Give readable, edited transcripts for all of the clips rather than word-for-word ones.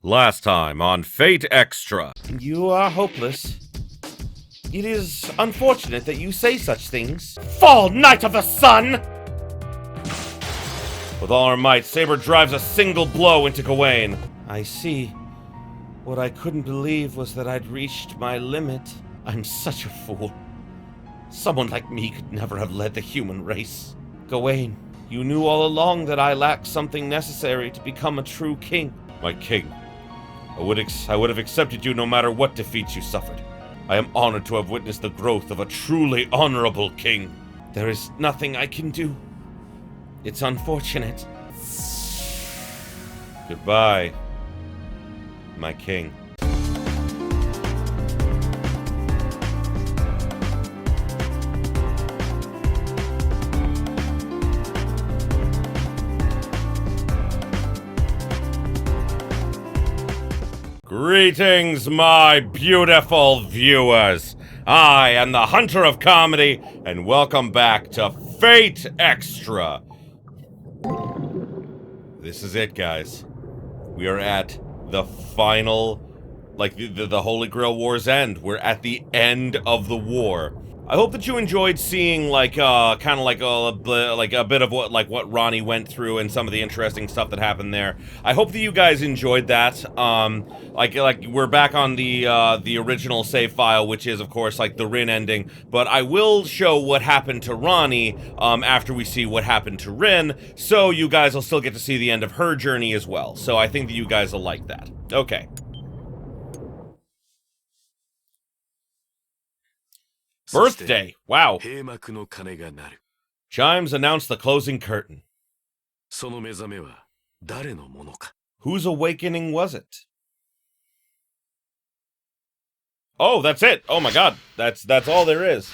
Last time on Fate Extra. You are hopeless. It is unfortunate that you say such things. Fall, Knight of the Sun! With all her might, Saber drives a single blow into Gawain. I see. What I couldn't believe was that I'd reached my limit. I'm such a fool. Someone like me could never have led the human race. Gawain, you knew all along that I lacked something necessary to become a true king. My king, I would have accepted you no matter what defeats you suffered. I am honored to have witnessed the growth of a truly honorable king. There is nothing I can do. It's unfortunate. Goodbye, my king. Greetings, my beautiful viewers. I am the Hunter of Comedy, and welcome back to Fate Extra. This is it, guys. We are at the final, like the Holy Grail War's end. We're at the end of the war. I hope that you enjoyed seeing like kind of like a bit of what Ronnie went through and some of the interesting stuff that happened there. I hope that you guys enjoyed that. Like we're back on the original save file, which is of course like the Rin ending. But I will show what happened to Ronnie after we see what happened to Rin, so you guys will still get to see the end of her journey as well. So I think that you guys will like that. Okay. Birthday! Wow. Chimes announce the closing curtain. Whose awakening was it? Oh, that's it! Oh my god, that's all there is.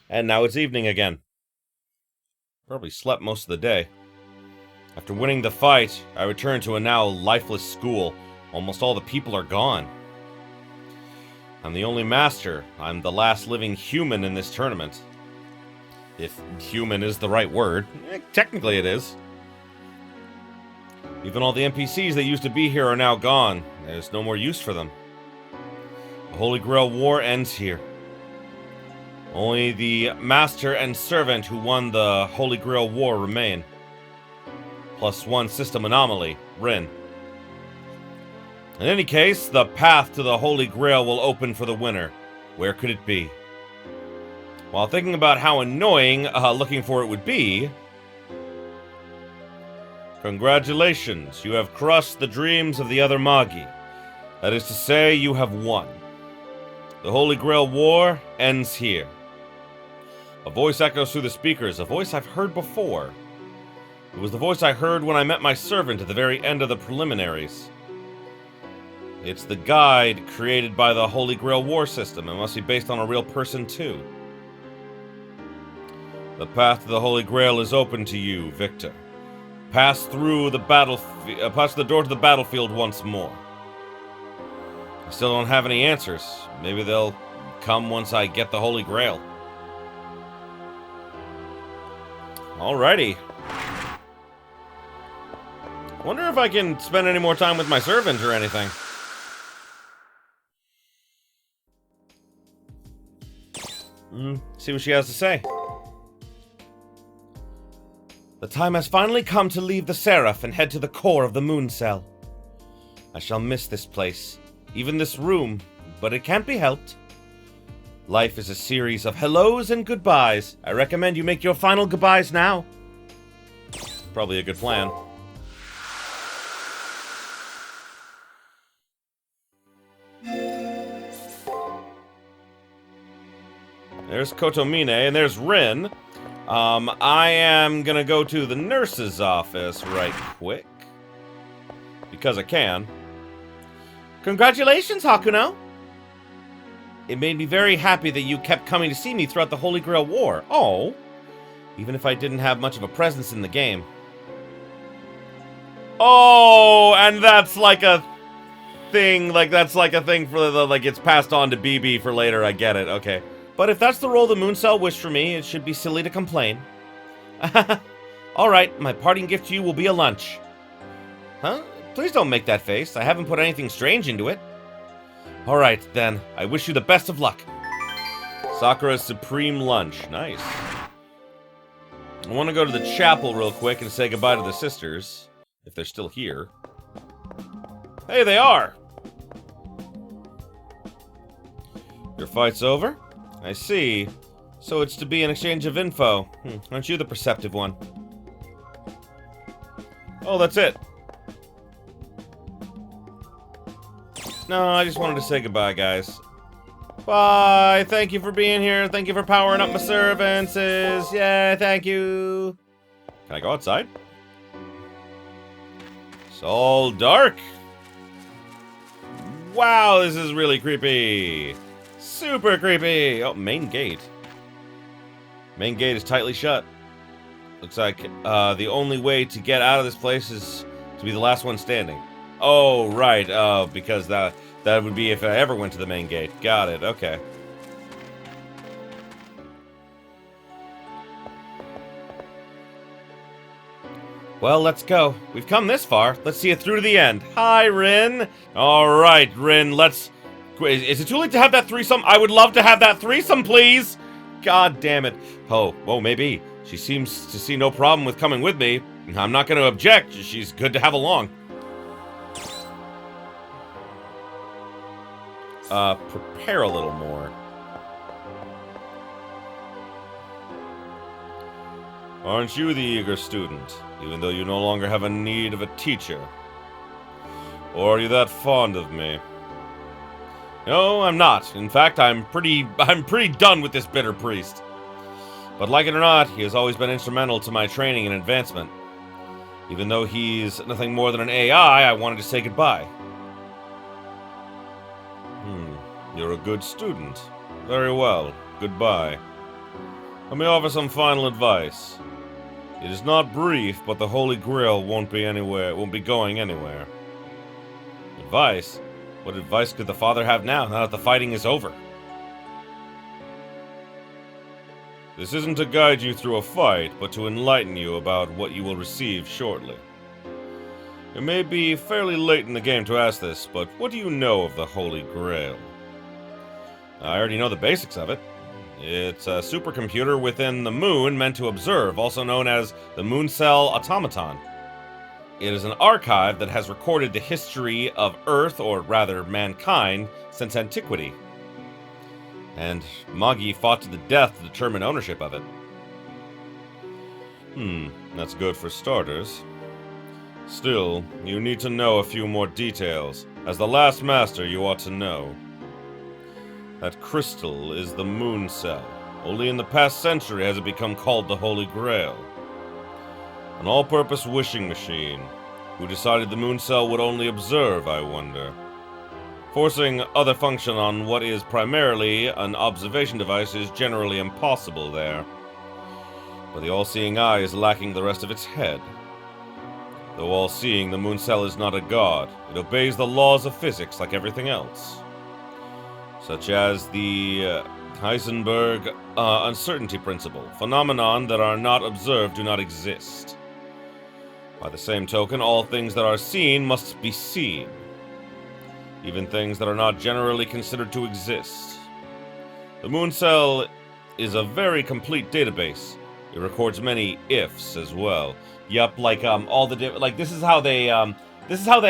And now it's evening again. Probably slept most of the day. After winning the fight, I return to a now lifeless school. Almost all the people are gone. I'm the only master. I'm the last living human in this tournament. If human is the right word. Technically it is. Even all the NPCs that used to be here are now gone. There's no more use for them. The Holy Grail War ends here. Only the master and servant who won the Holy Grail War remain. Plus one system anomaly, Rin. In any case, the path to the Holy Grail will open for the winner. Where could it be? While thinking about how annoying looking for it would be... Congratulations, you have crushed the dreams of the other Magi. That is to say, you have won. The Holy Grail War ends here. A voice echoes through the speakers, a voice I've heard before. It was the voice I heard when I met my servant at the very end of the preliminaries. It's the guide created by the Holy Grail War system. It must be based on a real person, too. The path to the Holy Grail is open to you, Victor. Pass through the pass the door to the battlefield once more. I still don't have any answers. Maybe they'll come once I get the Holy Grail. Alrighty. I wonder if I can spend any more time with my servant or anything. See what she has to say. The time has finally come to leave the Seraph and head to the core of the moon cell. I shall miss this place, even this room, but it can't be helped. Life is a series of hellos and goodbyes. I recommend you make your final goodbyes now. Probably a good plan. There's Kotomine, and there's Rin. I am gonna go to the nurse's office right quick. Because I can. Congratulations, Hakuno! It made me very happy that you kept coming to see me throughout the Holy Grail War. Oh! Even if I didn't have much of a presence in the game. Oh! And that's like a thing, that's like a thing for the, like, it's passed on to BB for later, I get it, okay. But if that's the role the Mooncell wished for me, it should be silly to complain. Alright, my parting gift to you will be a lunch. Huh? Please don't make that face. I haven't put anything strange into it. Alright, then. I wish you the best of luck. Sakura's Supreme Lunch. Nice. I want to go to the chapel real quick and say goodbye to the sisters. If they're still here. Hey, they are! Your fight's over? I see. So it's to be an exchange of info. Aren't you the perceptive one? Oh, that's it. No, I just wanted to say goodbye, guys. Bye! Thank you for being here. Thank you for powering up my servants. Yeah, thank you. Can I go outside? It's all dark. Wow, this is really creepy. Super creepy. Oh, main gate. Main gate is tightly shut. Looks like the only way to get out of this place is to be the last one standing. Oh, right. Oh, because that would be if I ever went to the main gate. Got it. Okay. Well, let's go. We've come this far. Let's see it through to the end. Hi, Rin. All right, Rin. Let's... Is it too late to have that threesome? I would love to have that threesome, please. God damn it. Oh, well, maybe. She seems to see no problem with coming with me. I'm not going to object. She's good to have along. Prepare a little more. Aren't you the eager student, even though you no longer have a need of a teacher? Or are you that fond of me? No, I'm not. In fact, I'm pretty done with this bitter priest. But like it or not, he has always been instrumental to my training and advancement. Even though he's nothing more than an AI, I wanted to say goodbye. You're a good student. Very well. Goodbye. Let me offer some final advice. It is not brief, but the Holy Grail won't be going anywhere. Advice? What advice could the father have now that the fighting is over? This isn't to guide you through a fight, but to enlighten you about what you will receive shortly. It may be fairly late in the game to ask this, but what do you know of the Holy Grail? I already know the basics of it. It's a supercomputer within the moon meant to observe, also known as the Moon Cell Automaton. It is an archive that has recorded the history of Earth, or rather mankind, since antiquity. And Magi fought to the death to determine ownership of it. That's good for starters. Still, you need to know a few more details. As the last master, you ought to know. That crystal is the Moon Cell. Only in the past century has it become called the Holy Grail. An all-purpose wishing machine. Who decided the Moon Cell would only observe, I wonder? Forcing other function on what is primarily an observation device is generally impossible there. But the all-seeing eye is lacking the rest of its head. Though all-seeing, the Moon Cell is not a god. It obeys the laws of physics like everything else. Such as the Heisenberg uncertainty principle. Phenomenon that are not observed do not exist. By the same token, all things that are seen must be seen. Even things that are not generally considered to exist. The Moon Cell is a very complete database. It records many ifs as well. Yup, like all the like this is how they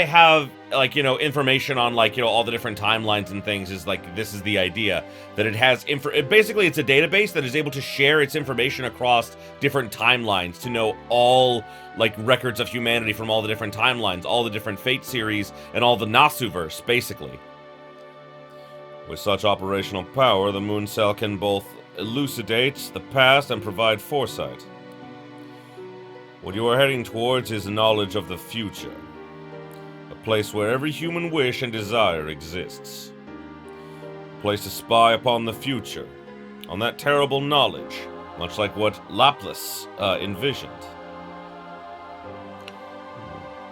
have, like, you know, information on, like, you know, all the different timelines and things. Is like, this is the idea that it has basically it's a database that is able to share its information across different timelines to know all, like, records of humanity from all the different timelines, all the different Fate series, and all the Nasuverse, basically. With such operational power, the Moon Cell can both elucidate the past and provide foresight. What you are heading towards is knowledge of the future. A place where every human wish and desire exists. A place to spy upon the future, on that terrible knowledge, much like what Laplace envisioned.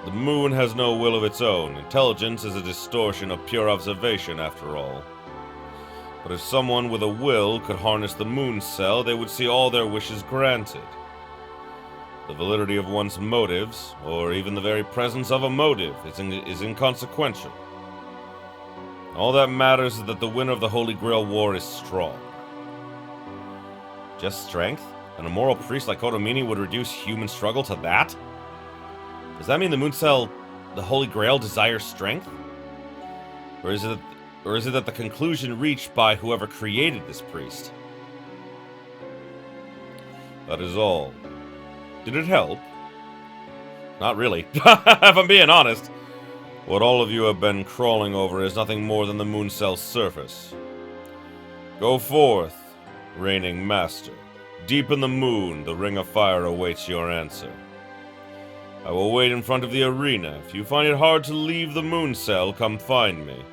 The moon has no will of its own. Intelligence is a distortion of pure observation, after all. But if someone with a will could harness the Moon Cell, they would see all their wishes granted. The validity of one's motives, or even the very presence of a motive, is inconsequential. All that matters is that the winner of the Holy Grail War is strong. Just strength? An immoral priest like Otomini would reduce human struggle to that? Does that mean the Mooncell, the Holy Grail, desires strength? Or is it that the conclusion reached by whoever created this priest? That is all. Did it help? Not really. If I'm being honest. What all of you have been crawling over is nothing more than the Mooncell's surface. Go forth, reigning master. Deep in the moon, the ring of fire awaits your answer. I will wait in front of the arena. If you find it hard to leave the Mooncell, come find me.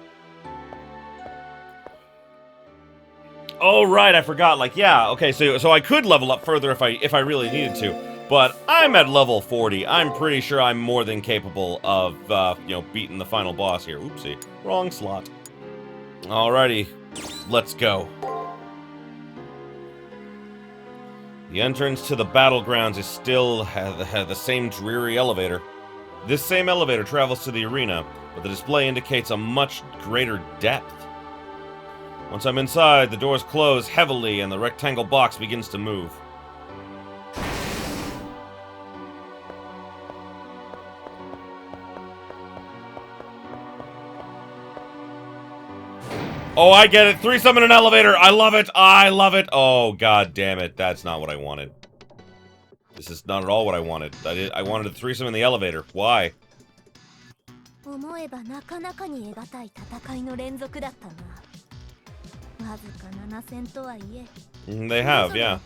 Oh, right, I forgot. Like, yeah, okay, so I could level up further if I really needed to. But I'm at level 40. I'm pretty sure I'm more than capable of, beating the final boss here. Oopsie. Wrong slot. Alrighty. Let's go. The entrance to the battlegrounds is still the same dreary elevator. This same elevator travels to the arena, but the display indicates a much greater depth. Once I'm inside, the doors close heavily and the rectangle box begins to move. Oh, I get it. Threesome in an elevator. I love it. I love it. Oh, god damn it. That's not what I wanted. This is not at all what I wanted. I wanted a threesome in the elevator. Why? They have, yeah.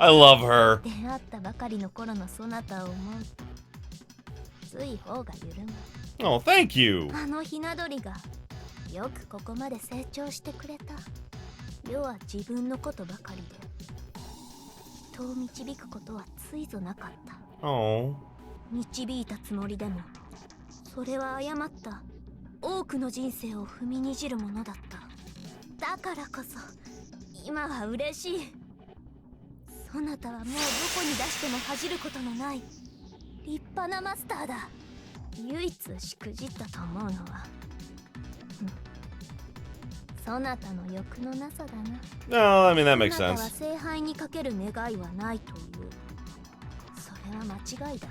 I love her. Oh, thank you. Oh. だからこそ今は嬉しい。そなたはもうどこに出しても恥じることのない立派なマスターだ。唯一しくじったと思うのは、そなたの欲のなさだな。No, I mean that makes そなた sense. は聖杯にかける願いはないという。それは間違いだ。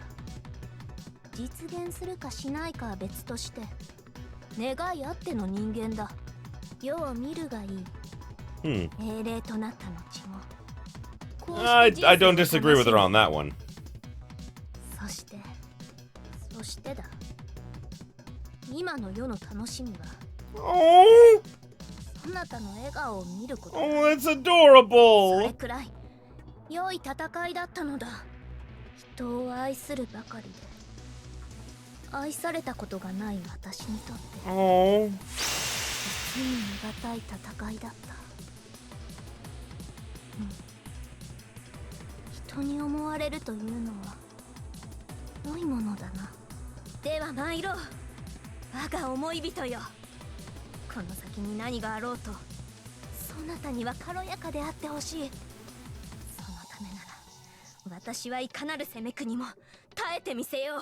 実現するかしないかは別として、願いあっての人間だ。世を見るがいい。命令となった後も。I don't disagree with her on that one. そしてだ。今の世の楽しみは。Oh! そなたの笑顔を見ること。Oh, that's adorable! それくらい良い戦いだったのだ。人を愛するばかりで。愛されたことがない私にとって。Oh. 実に苦たい戦いだった。人に思われるというのは良いものだな。では参ろう。我が思い人よ。この先に何があろうと、そなたには軽やかであってほしい。そのためなら、私はいかなる攻めくにも耐えてみせよう。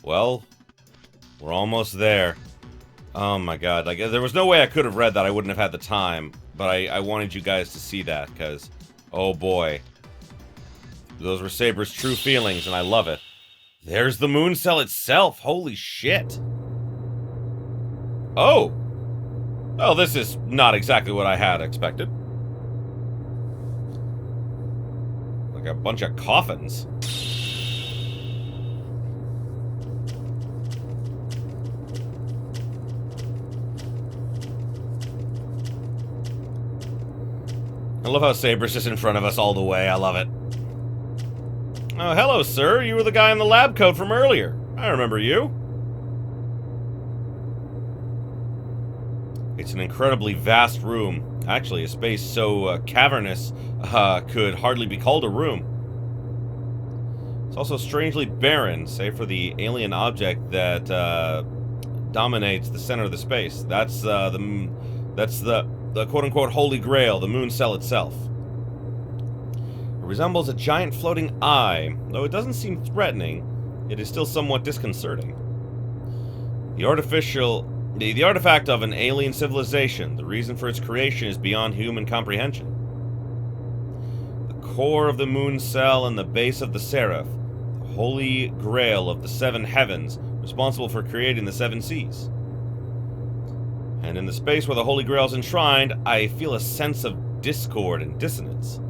Well, we're almost there. Oh my god, like, there was no way I could have read that. I wouldn't have had the time. But I wanted you guys to see that, because, oh boy. Those were Saber's true feelings, and I love it. There's the Mooncell itself! Holy shit! Oh! Oh, this is not exactly what I had expected. Like a bunch of coffins. I love how Saber's just in front of us all the way. I love it. Oh, hello, sir. You were the guy in the lab coat from earlier. I remember you. It's an incredibly vast room. Actually, a space so cavernous could hardly be called a room. It's also strangely barren, save for the alien object that dominates the center of the space. That's the quote-unquote Holy Grail, the moon cell itself. It resembles a giant floating eye, though it doesn't seem threatening. It is still somewhat disconcerting. The artifact of an alien civilization, the reason for its creation is beyond human comprehension. The core of the moon cell and the base of the seraph, the Holy Grail of the seven heavens, responsible for creating the seven seas. And in the space where the Holy Grail is enshrined, I feel a sense of discord and dissonance.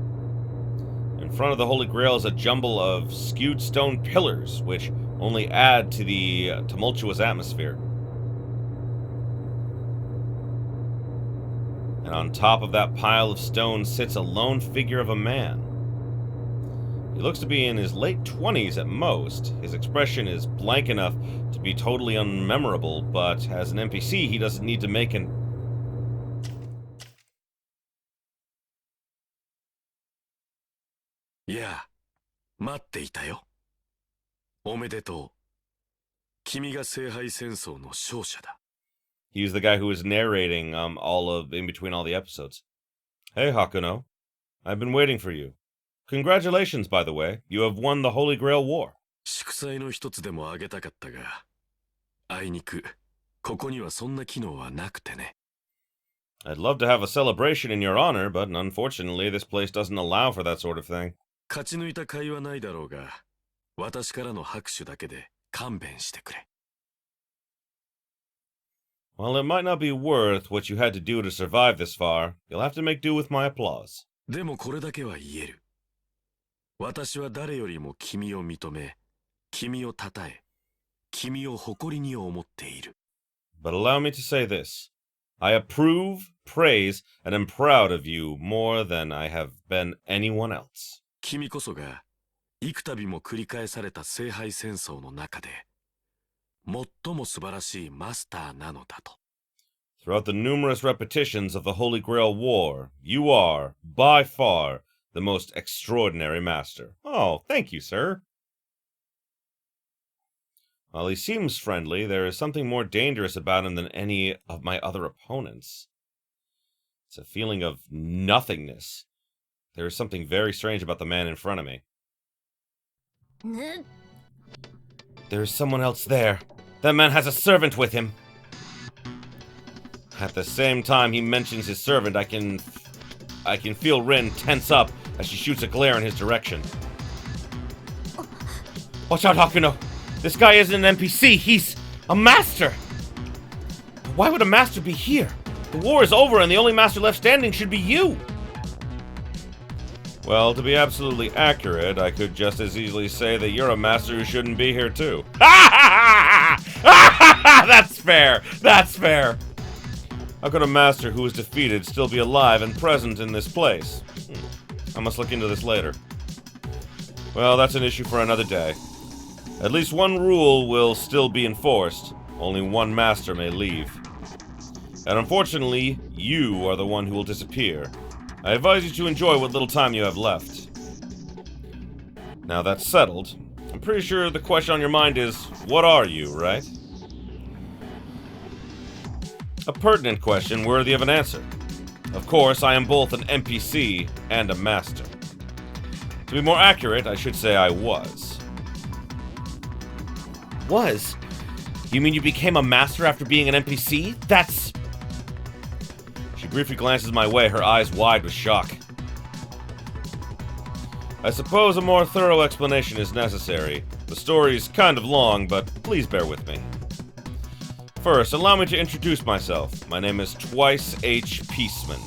In front of the Holy Grail is a jumble of skewed stone pillars, which only add to the tumultuous atmosphere. And on top of that pile of stone sits a lone figure of a man. He looks to be in his late 20s at most. His expression is blank enough to be totally unmemorable, but as an NPC, he doesn't need to make an... Yeah, 待っていたよ。おめでとう。君が聖杯戦争の勝者だ。He's the guy who was narrating in between all the episodes. Hey, Hakuno. I've been waiting for you. Congratulations, by the way. You have won the Holy Grail War. 祝祭の一つでもあげたかったが、あいにく、ここにはそんな機能はなくてね。I'd love to have a celebration in your honor, but unfortunately this place doesn't allow for that sort of thing. 勝ち抜いた甲斐はないだろうが、私からの拍手だけで勘弁してくれ。While it might not be worth what you had to do to survive this far, you'll have to make do with my applause. でもこれだけは言える。私は誰よりも君を認め、君を称え、君を誇りに思っている。But allow me to say this. I approve, praise, and am proud of you more than I have been anyone else. 君こそが、幾度も繰り返された聖杯戦争の中で、最も素晴らしいマスターなのだと。Throughout the numerous repetitions of the Holy Grail War, you are, by far, the most extraordinary master. Oh, thank you, sir. While he seems friendly, there is something more dangerous about him than any of my other opponents. It's a feeling of nothingness. There is something very strange about the man in front of me. There is someone else there. That man has a servant with him. At the same time he mentions his servant, I can feel Rin tense up as she shoots a glare in his direction. Watch out, Hakuno! This guy isn't an NPC, he's a master! Why would a master be here? The war is over and the only master left standing should be you! Well, to be absolutely accurate, I could just as easily say that you're a master who shouldn't be here too. That's fair! That's fair! How could a master who was defeated still be alive and present in this place? I must look into this later. Well, that's an issue for another day. At least one rule will still be enforced. Only one master may leave. And unfortunately, you are the one who will disappear. I advise you to enjoy what little time you have left. Now that's settled, I'm pretty sure the question on your mind is, what are you, right? A pertinent question worthy of an answer. Of course, I am both an NPC and a master. To be more accurate, I should say I was. Was? You mean you became a master after being an NPC? That's... She briefly glances my way, her eyes wide with shock. I suppose a more thorough explanation is necessary. The story's kind of long, but please bear with me. First, allow me to introduce myself. My name is Twice H. Peaceman,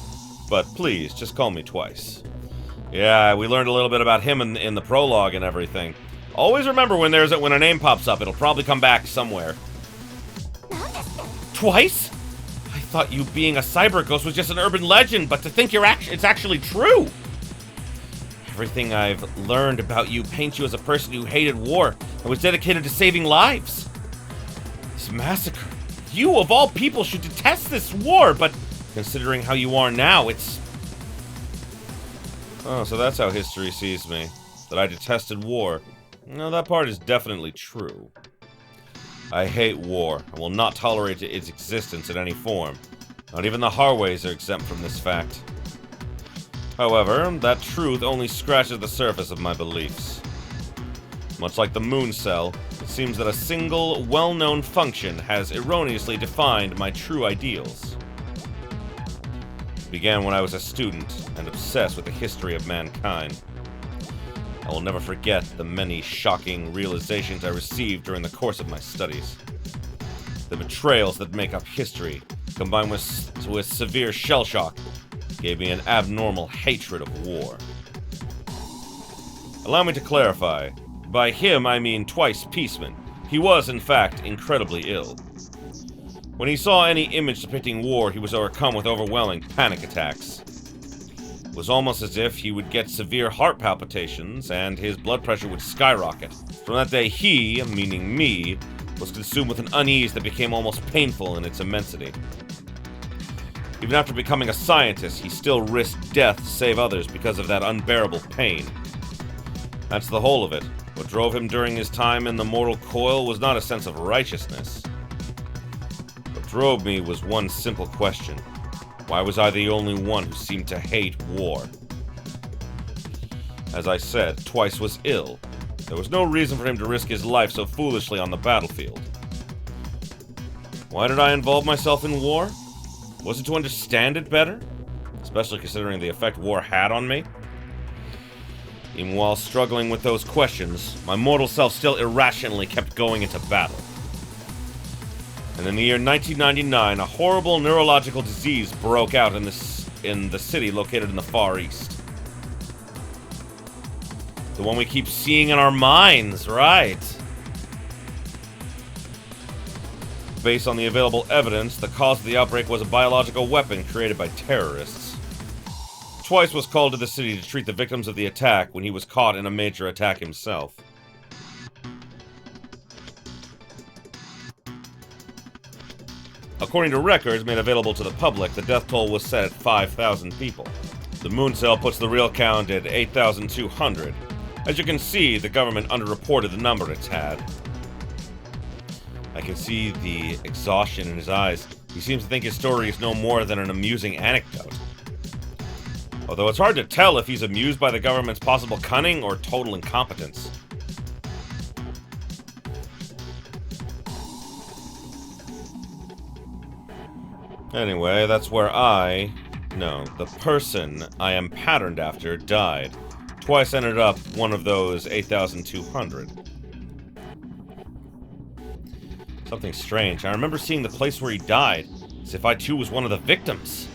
but please, just call me Twice. Yeah, we learned a little bit about him in the prologue and everything. Always remember when a name pops up, it'll probably come back somewhere. Twice? I thought you being a cyber ghost was just an urban legend, but to think it's actually true. Everything I've learned about you paints you as a person who hated war and was dedicated to saving lives. This massacre, You, of all people, should detest this war, but considering how you are now, it's... Oh, so that's how history sees me. That I detested war. No, that part is definitely true. I hate war, and will not tolerate its existence in any form. Not even the Harways are exempt from this fact. However, that truth only scratches the surface of my beliefs. Much like the moon cell, it seems that a single, well-known function has erroneously defined my true ideals. It began when I was a student and obsessed with the history of mankind. I will never forget the many shocking realizations I received during the course of my studies. The betrayals that make up history, combined with severe shell shock, gave me an abnormal hatred of war. Allow me to clarify. By him, I mean Twice Peaceman. He was, in fact, incredibly ill. When he saw any image depicting war, he was overcome with overwhelming panic attacks. It was almost as if he would get severe heart palpitations and his blood pressure would skyrocket. From that day, he, meaning me, was consumed with an unease that became almost painful in its immensity. Even after becoming a scientist, he still risked death to save others because of that unbearable pain. That's the whole of it. What drove him during his time in the mortal coil was not a sense of righteousness. What drove me was one simple question. Why was I the only one who seemed to hate war? As I said, Twice was ill. There was no reason for him to risk his life so foolishly on the battlefield. Why did I involve myself in war? Was it to understand it better? Especially considering the effect war had on me? Even while struggling with those questions, my mortal self still irrationally kept going into battle. And in the year 1999, a horrible neurological disease broke out in the city located in the Far East. The one we keep seeing in our minds, right? Based on the available evidence, the cause of the outbreak was a biological weapon created by terrorists. Twice was called to the city to treat the victims of the attack when he was caught in a major attack himself. According to records made available to the public, the death toll was set at 5,000 people. The moon cell puts the real count at 8,200. As you can see, the government underreported the number it's had. I can see the exhaustion in his eyes. He seems to think his story is no more than an amusing anecdote. Although it's hard to tell if he's amused by the government's possible cunning or total incompetence. Anyway, that's where the person I am patterned after died. Twice ended up one of those 8,200. Something strange. I remember seeing the place where he died, as if I too was one of the victims.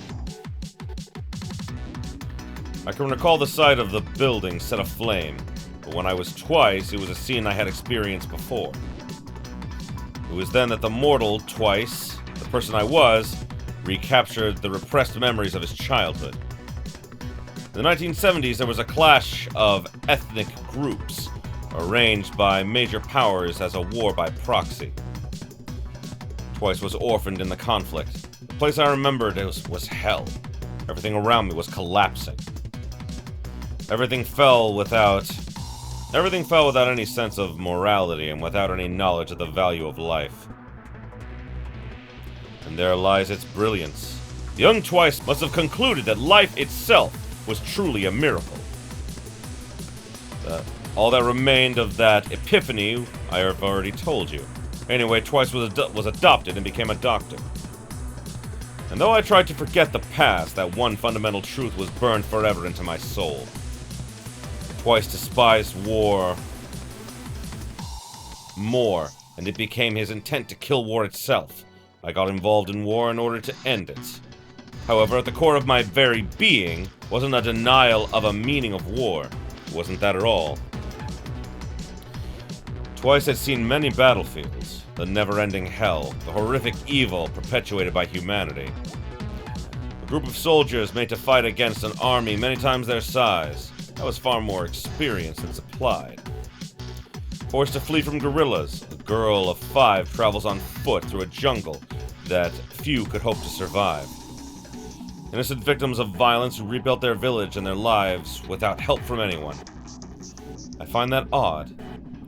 I can recall the sight of the building set aflame, but when I was Twice, it was a scene I had experienced before. It was then that the mortal Twice, the person I was, recaptured the repressed memories of his childhood. In the 1970s, there was a clash of ethnic groups, arranged by major powers as a war by proxy. Twice was orphaned in the conflict. The place I remembered was hell. Everything around me was collapsing. Everything fell without any sense of morality and without any knowledge of the value of life. And there lies its brilliance. Young Twice must have concluded that life itself was truly a miracle. All that remained of that epiphany I have already told you. Anyway, Twice was adopted and became a doctor. And though I tried to forget the past, that one fundamental truth was burned forever into my soul. Twice despised war more, and it became his intent to kill war itself. I got involved in war in order to end it. However, at the core of my very being wasn't a denial of a meaning of war. It wasn't that at all. Twice had seen many battlefields, the never-ending hell, the horrific evil perpetuated by humanity. A group of soldiers made to fight against an army many times their size. That was far more experience than supplied. Forced to flee from guerrillas, a girl of 5 travels on foot through a jungle that few could hope to survive. Innocent victims of violence who rebuilt their village and their lives without help from anyone. I find that odd.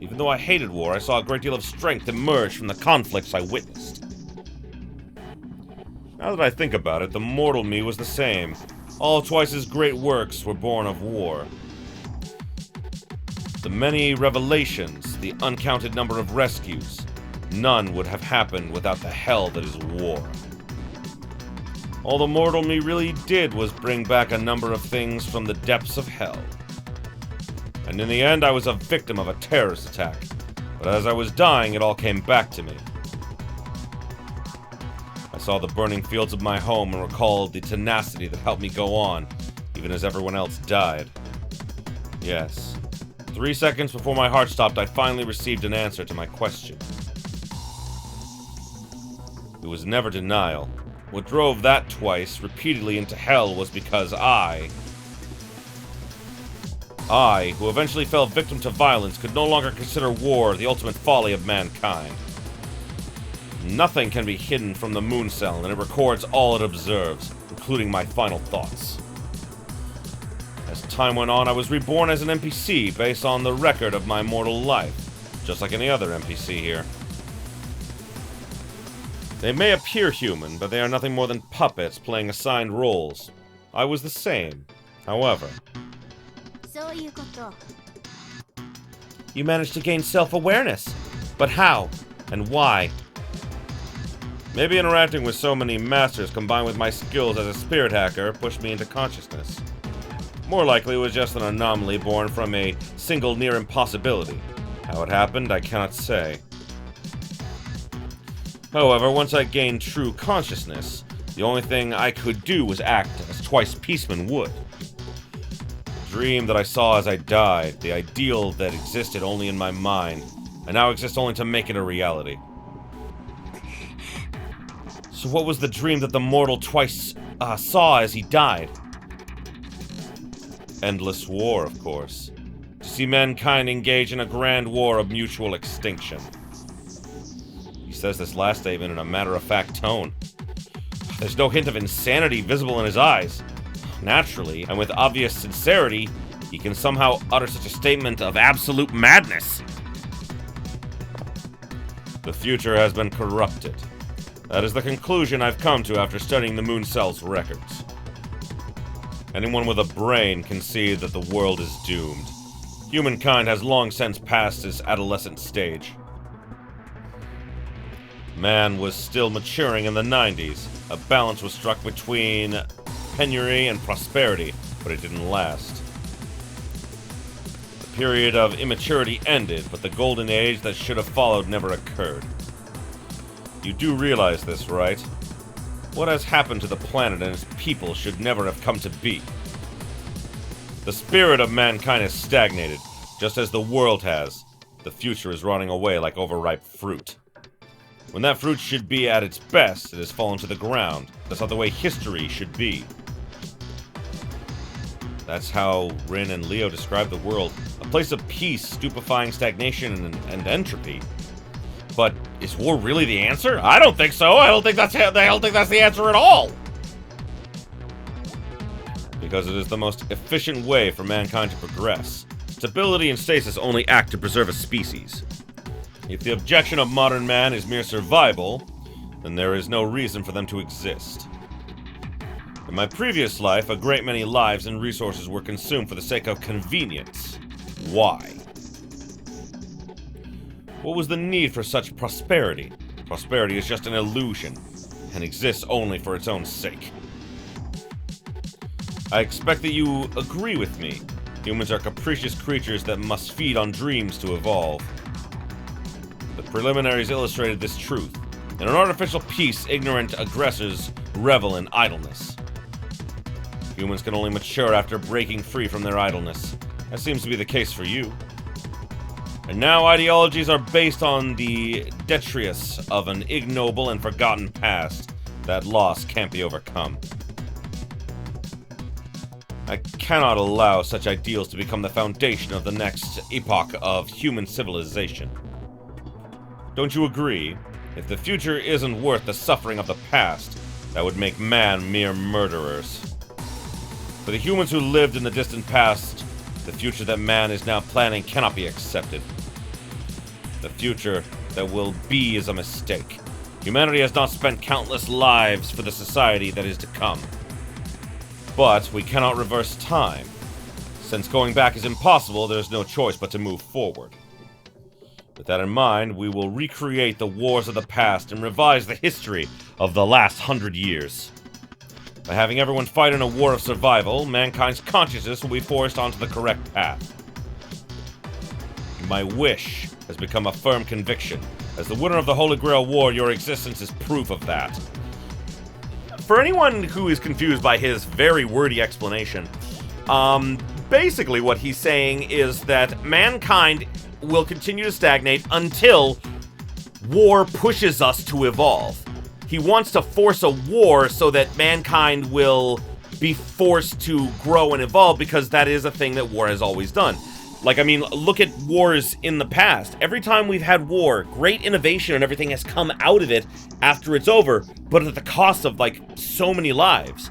Even though I hated war, I saw a great deal of strength emerge from the conflicts I witnessed. Now that I think about it, the mortal me was the same. All of Twice's great works were born of war. The many revelations, the uncounted number of rescues, none would have happened without the hell that is war. All the mortal me really did was bring back a number of things from the depths of hell. And in the end, I was a victim of a terrorist attack. But as I was dying, it all came back to me. I saw the burning fields of my home and recalled the tenacity that helped me go on, even as everyone else died. Yes. 3 seconds before my heart stopped, I finally received an answer to my question. It was never denial. What drove that Twice repeatedly into hell was because I, who eventually fell victim to violence, could no longer consider war the ultimate folly of mankind. Nothing can be hidden from the moon cell, and it records all it observes, including my final thoughts. As time went on, I was reborn as an NPC based on the record of my mortal life, just like any other NPC here. They may appear human, but they are nothing more than puppets playing assigned roles. I was the same, however. You managed to gain self-awareness. But how? And why? Maybe interacting with so many masters combined with my skills as a spirit hacker pushed me into consciousness. More likely it was just an anomaly born from a single near impossibility. How it happened, I cannot say. However, once I gained true consciousness, the only thing I could do was act as Twice Peaceman would. The dream that I saw as I died, the ideal that existed only in my mind, and now exists only to make it a reality. So what was the dream that the mortal Twice saw as he died? Endless war, of course. To see mankind engage in a grand war of mutual extinction. He says this last statement in a matter-of-fact tone. There's no hint of insanity visible in his eyes. Naturally, and with obvious sincerity, he can somehow utter such a statement of absolute madness. The future has been corrupted. That is the conclusion I've come to after studying the Moon Cell's records. Anyone with a brain can see that the world is doomed. Humankind has long since passed its adolescent stage. Man was still maturing in the 90s. A balance was struck between penury and prosperity, but it didn't last. The period of immaturity ended, but the golden age that should have followed never occurred. You do realize this, right? What has happened to the planet and its people should never have come to be. The spirit of mankind has stagnated, just as the world has. The future is rotting away like overripe fruit. When that fruit should be at its best, it has fallen to the ground. That's not the way history should be. That's how Rin and Leo describe the world. A place of peace, stupefying stagnation, and entropy. But is war really the answer? I don't think so. I don't think that's the answer at all. Because it is the most efficient way for mankind to progress. Stability and stasis only act to preserve a species. If the objection of modern man is mere survival, then there is no reason for them to exist. In my previous life, a great many lives and resources were consumed for the sake of convenience. Why? What was the need for such prosperity? Prosperity is just an illusion, and exists only for its own sake. I expect that you agree with me. Humans are capricious creatures that must feed on dreams to evolve. The preliminaries illustrated this truth. In an artificial peace, ignorant aggressors revel in idleness. Humans can only mature after breaking free from their idleness. That seems to be the case for you. And now ideologies are based on the detritus of an ignoble and forgotten past. That loss can't be overcome. I cannot allow such ideals to become the foundation of the next epoch of human civilization. Don't you agree? If the future isn't worth the suffering of the past, that would make man mere murderers. For the humans who lived in the distant past, the future that man is now planning cannot be accepted. The future that will be is a mistake. Humanity has not spent countless lives for the society that is to come. But we cannot reverse time. Since going back is impossible, there is no choice but to move forward. With that in mind, we will recreate the wars of the past and revise the history of the last 100 years. By having everyone fight in a war of survival, mankind's consciousness will be forced onto the correct path. My wish has become a firm conviction. As the winner of the Holy Grail War, your existence is proof of that. For anyone who is confused by his very wordy explanation, basically what he's saying is that mankind will continue to stagnate until war pushes us to evolve. He wants to force a war so that mankind will be forced to grow and evolve, because that is a thing that war has always done. Like, I mean, look at wars in the past. Every time we've had war, great innovation and everything has come out of it after it's over, but at the cost of, like, so many lives.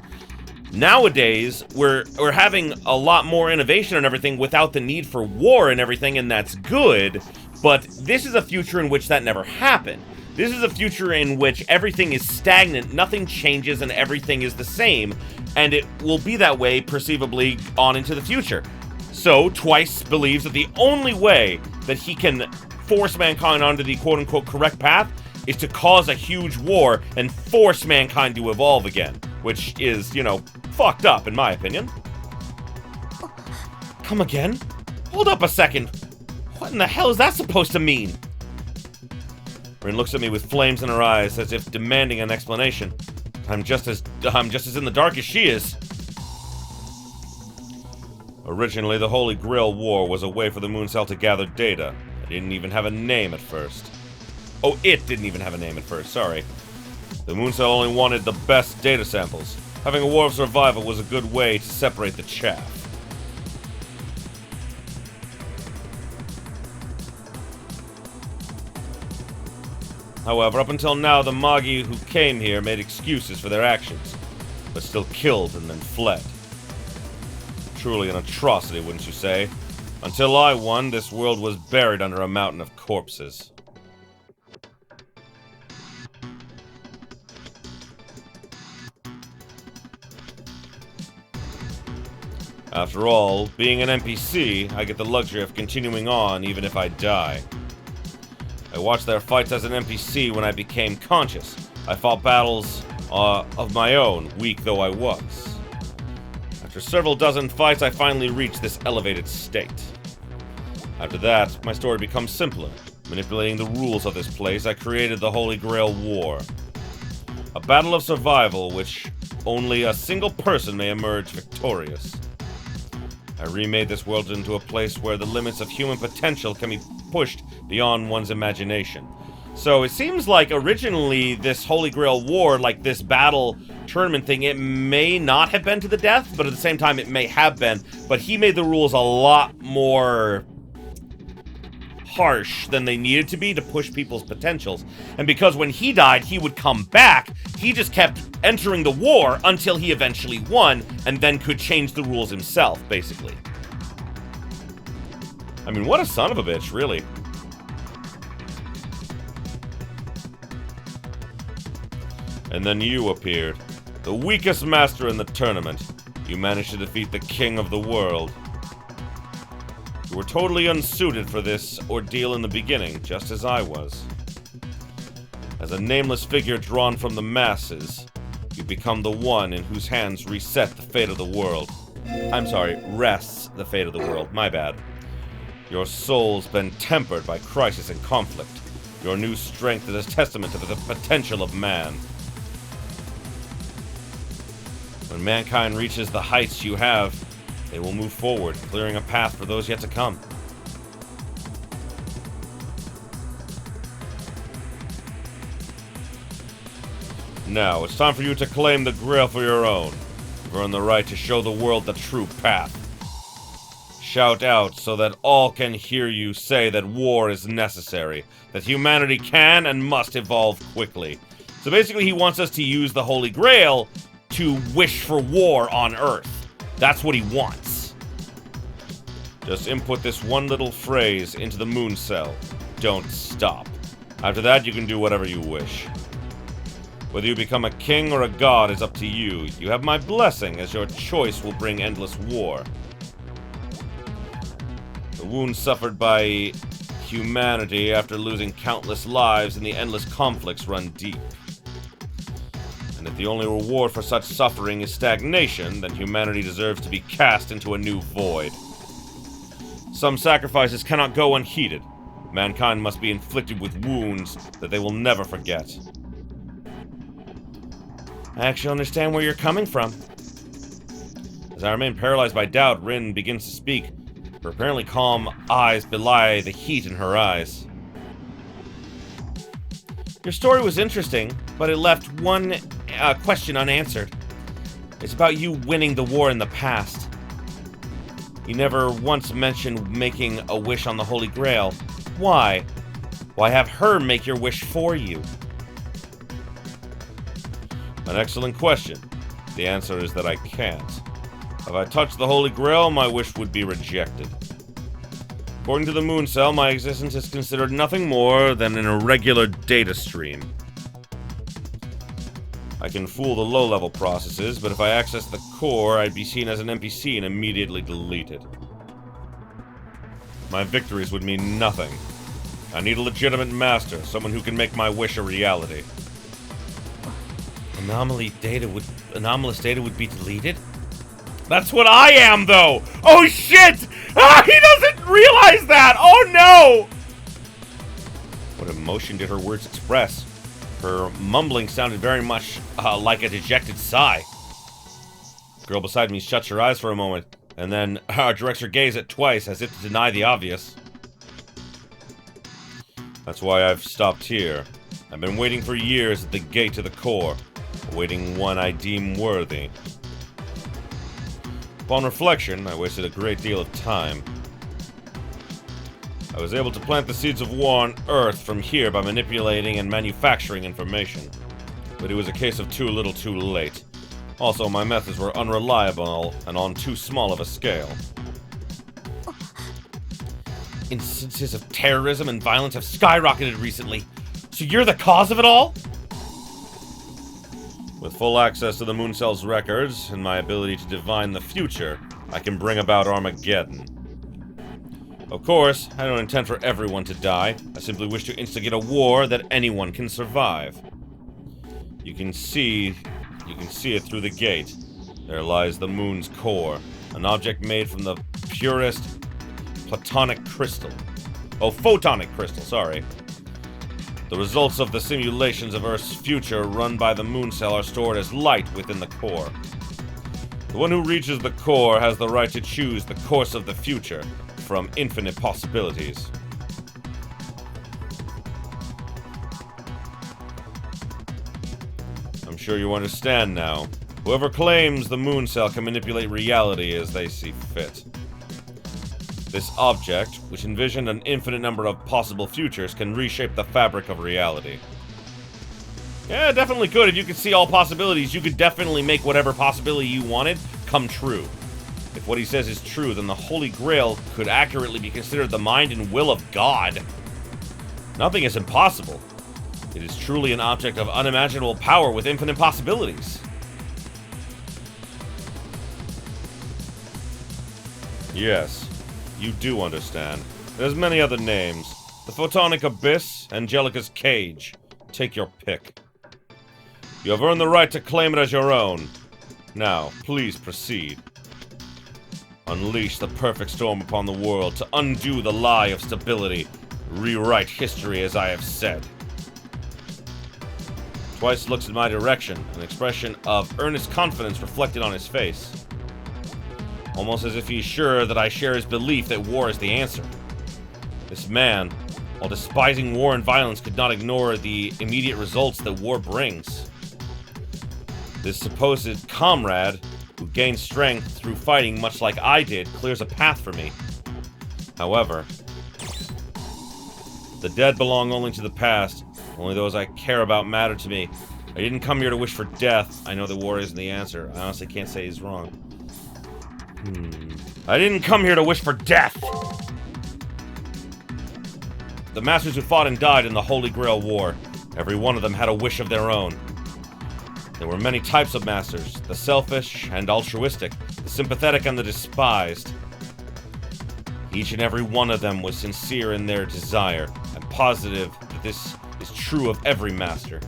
Nowadays, we're having a lot more innovation and everything without the need for war and everything, and that's good, but this is a future in which that never happened. This is a future in which everything is stagnant, nothing changes, and everything is the same, and it will be that way, perceivably, on into the future. So, Twice believes that the only way that he can force mankind onto the quote-unquote correct path is to cause a huge war and force mankind to evolve again, which is, you know, fucked up in my opinion. Come again? Hold up a second. What in the hell is that supposed to mean? Rin looks at me with flames in her eyes, as if demanding an explanation. I'm just as in the dark as she is. Originally, the Holy Grail War was a way for the Moon Cell to gather data. It didn't even have a name at first. Oh, it didn't even have a name at first, sorry. The Moon Cell only wanted the best data samples. Having a war of survival was a good way to separate the chaff. However, up until now, the Magi who came here made excuses for their actions, but still killed and then fled. Truly an atrocity, wouldn't you say? Until I won, this world was buried under a mountain of corpses. After all, being an NPC, I get the luxury of continuing on even if I die. I watched their fights as an NPC when I became conscious. I fought battles of my own, weak though I was. After several dozen fights, I finally reached this elevated state. After that, my story becomes simpler. Manipulating the rules of this place, I created the Holy Grail War. A battle of survival which only a single person may emerge victorious. I remade this world into a place where the limits of human potential can be pushed beyond one's imagination. So it seems like originally this Holy Grail War, like this battle tournament thing, it may not have been to the death, but at the same time it may have been. But he made the rules a lot more harsh than they needed to be to push people's potentials. And because when he died, he would come back, he just kept entering the war until he eventually won, and then could change the rules himself, basically. I mean, what a son of a bitch, really. And then you appeared, the weakest master in the tournament. You managed to defeat the king of the world. You were totally unsuited for this ordeal in the beginning, just as I was. As a nameless figure drawn from the masses, you become the one in whose hands reset the fate of the world. I'm sorry, rests the fate of the world, my bad. Your soul's been tempered by crisis and conflict. Your new strength is a testament to the potential of man. When mankind reaches the heights you have, they will move forward, clearing a path for those yet to come. Now, it's time for you to claim the Grail for your own. You've earned the right to show the world the true path. Shout out so that all can hear you say that war is necessary, that humanity can and must evolve quickly. So basically he wants us to use the Holy Grail to wish for war on Earth. That's what he wants. Just input this one little phrase into the moon cell. Don't stop. After that, you can do whatever you wish. Whether you become a king or a god is up to you. You have my blessing, as your choice will bring endless war. The wounds suffered by humanity after losing countless lives in the endless conflicts run deep. And if the only reward for such suffering is stagnation, then humanity deserves to be cast into a new void. Some sacrifices cannot go unheeded. Mankind must be inflicted with wounds that they will never forget. I actually understand where you're coming from. As I remain paralyzed by doubt, Rin begins to speak. Her apparently calm eyes belie the heat in her eyes. Your story was interesting, but it left one question unanswered. It's about you winning the war in the past. You never once mentioned making a wish on the Holy Grail. Why? Why have her make your wish for you? An excellent question. The answer is that I can't. If I touched the Holy Grail, my wish would be rejected. According to the moon cell, my existence is considered nothing more than an irregular data stream. I can fool the low-level processes, but if I access the core, I'd be seen as an NPC and immediately deleted. My victories would mean nothing. I need a legitimate master, someone who can make my wish a reality. Anomalous data would be deleted? That's what I am, though! Oh, shit! Ah, he doesn't realize that! Oh, no! What emotion did her words express? Her mumbling sounded very much like a dejected sigh. The girl beside me shuts her eyes for a moment, and then directs her gaze at Twice as if to deny the obvious. That's why I've stopped here. I've been waiting for years at the gate to the core, awaiting one I deem worthy. Upon reflection, I wasted a great deal of time. I was able to plant the seeds of war on Earth from here by manipulating and manufacturing information. But it was a case of too little too late. Also, my methods were unreliable and on too small of a scale. Instances of terrorism and violence have skyrocketed recently. So you're the cause of it all? With full access to the moon cell's records and my ability to divine the future, I can bring about Armageddon. Of course, I don't intend for everyone to die. I simply wish to instigate a war that anyone can survive. You can see it through the gate. There lies the moon's core, an object made from the purest platonic crystal. Oh, photonic crystal, sorry. The results of the simulations of Earth's future run by the moon cell are stored as light within the core. The one who reaches the core has the right to choose the course of the future from infinite possibilities. I'm sure you understand now. Whoever claims the moon cell can manipulate reality as they see fit. This object, which envisioned an infinite number of possible futures, can reshape the fabric of reality. Yeah, definitely could. If you could see all possibilities, you could definitely make whatever possibility you wanted come true. If what he says is true, then the Holy Grail could accurately be considered the mind and will of God. Nothing is impossible. It is truly an object of unimaginable power with infinite possibilities. Yes, you do understand. There's many other names. The Photonic Abyss, Angelica's Cage. Take your pick. You have earned the right to claim it as your own. Now, please proceed. Unleash the perfect storm upon the world to undo the lie of stability. Rewrite history as I have said. Twice looks in my direction, an expression of earnest confidence reflected on his face. Almost as if he's sure that I share his belief that war is the answer. This man, while despising war and violence, could not ignore the immediate results that war brings. This supposed comrade, who gains strength through fighting much like I did, clears a path for me. However, the dead belong only to the past. Only those I care about matter to me. I didn't come here to wish for death. I know the war isn't the answer. I honestly can't say he's wrong. I didn't come here to wish for death! The masters who fought and died in the Holy Grail War, every one of them had a wish of their own. There were many types of masters, the selfish and altruistic, the sympathetic and the despised. Each and every one of them was sincere in their desire. I'm positive that this is true of every master.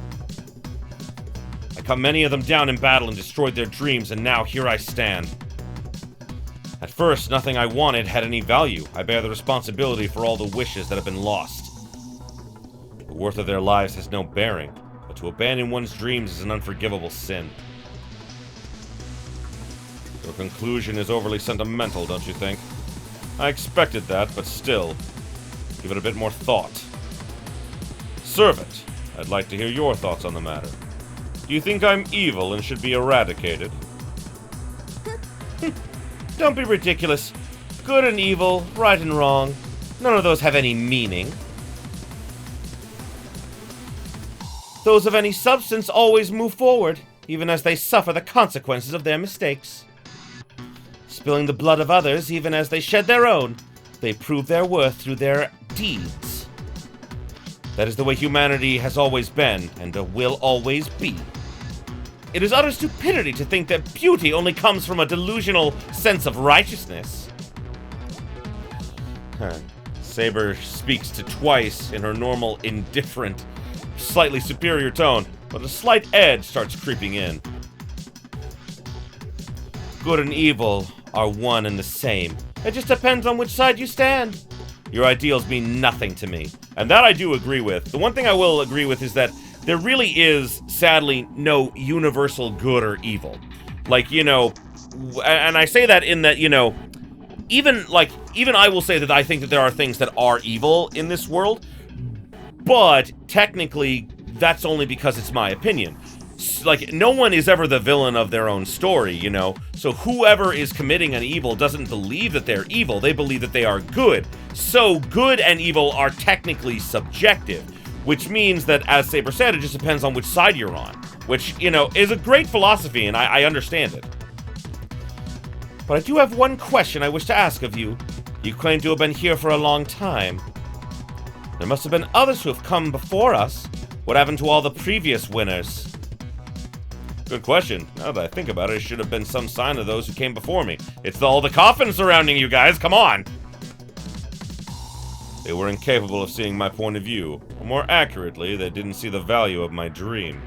I cut many of them down in battle and destroyed their dreams, and now here I stand. At first, nothing I wanted had any value. I bear the responsibility for all the wishes that have been lost. The worth of their lives has no bearing, but to abandon one's dreams is an unforgivable sin. Your conclusion is overly sentimental, don't you think? I expected that, but still, give it a bit more thought. Servant, I'd like to hear your thoughts on the matter. Do you think I'm evil and should be eradicated? Don't be ridiculous. Good and evil, right and wrong. None of those have any meaning. Those of any substance always move forward, even as they suffer the consequences of their mistakes. Spilling the blood of others, even as they shed their own, they prove their worth through their deeds. That is the way humanity has always been, and will always be. It is utter stupidity to think that beauty only comes from a delusional sense of righteousness. Saber speaks to Twice in her normal, indifferent, slightly superior tone, but a slight edge starts creeping in. Good and evil are one and the same. It just depends on which side you stand. Your ideals mean nothing to me, and that I do agree with. The one thing I will agree with is that there really is, sadly, no universal good or evil. Like, you know, and I say that in that, you know, even I will say that I think that there are things that are evil in this world, but technically, that's only because it's my opinion. Like, no one is ever the villain of their own story, you know? So whoever is committing an evil doesn't believe that they're evil, they believe that they are good. So good and evil are technically subjective. Which means that, as Saber said, it just depends on which side you're on. Which, you know, is a great philosophy, and I understand it. But I do have one question I wish to ask of you. You claim to have been here for a long time. There must have been others who have come before us. What happened to all the previous winners? Good question. Now that I think about it, it should have been some sign of those who came before me. It's all the coffins surrounding you guys, come on! They were incapable of seeing my point of view. Or more accurately, they didn't see the value of my dream.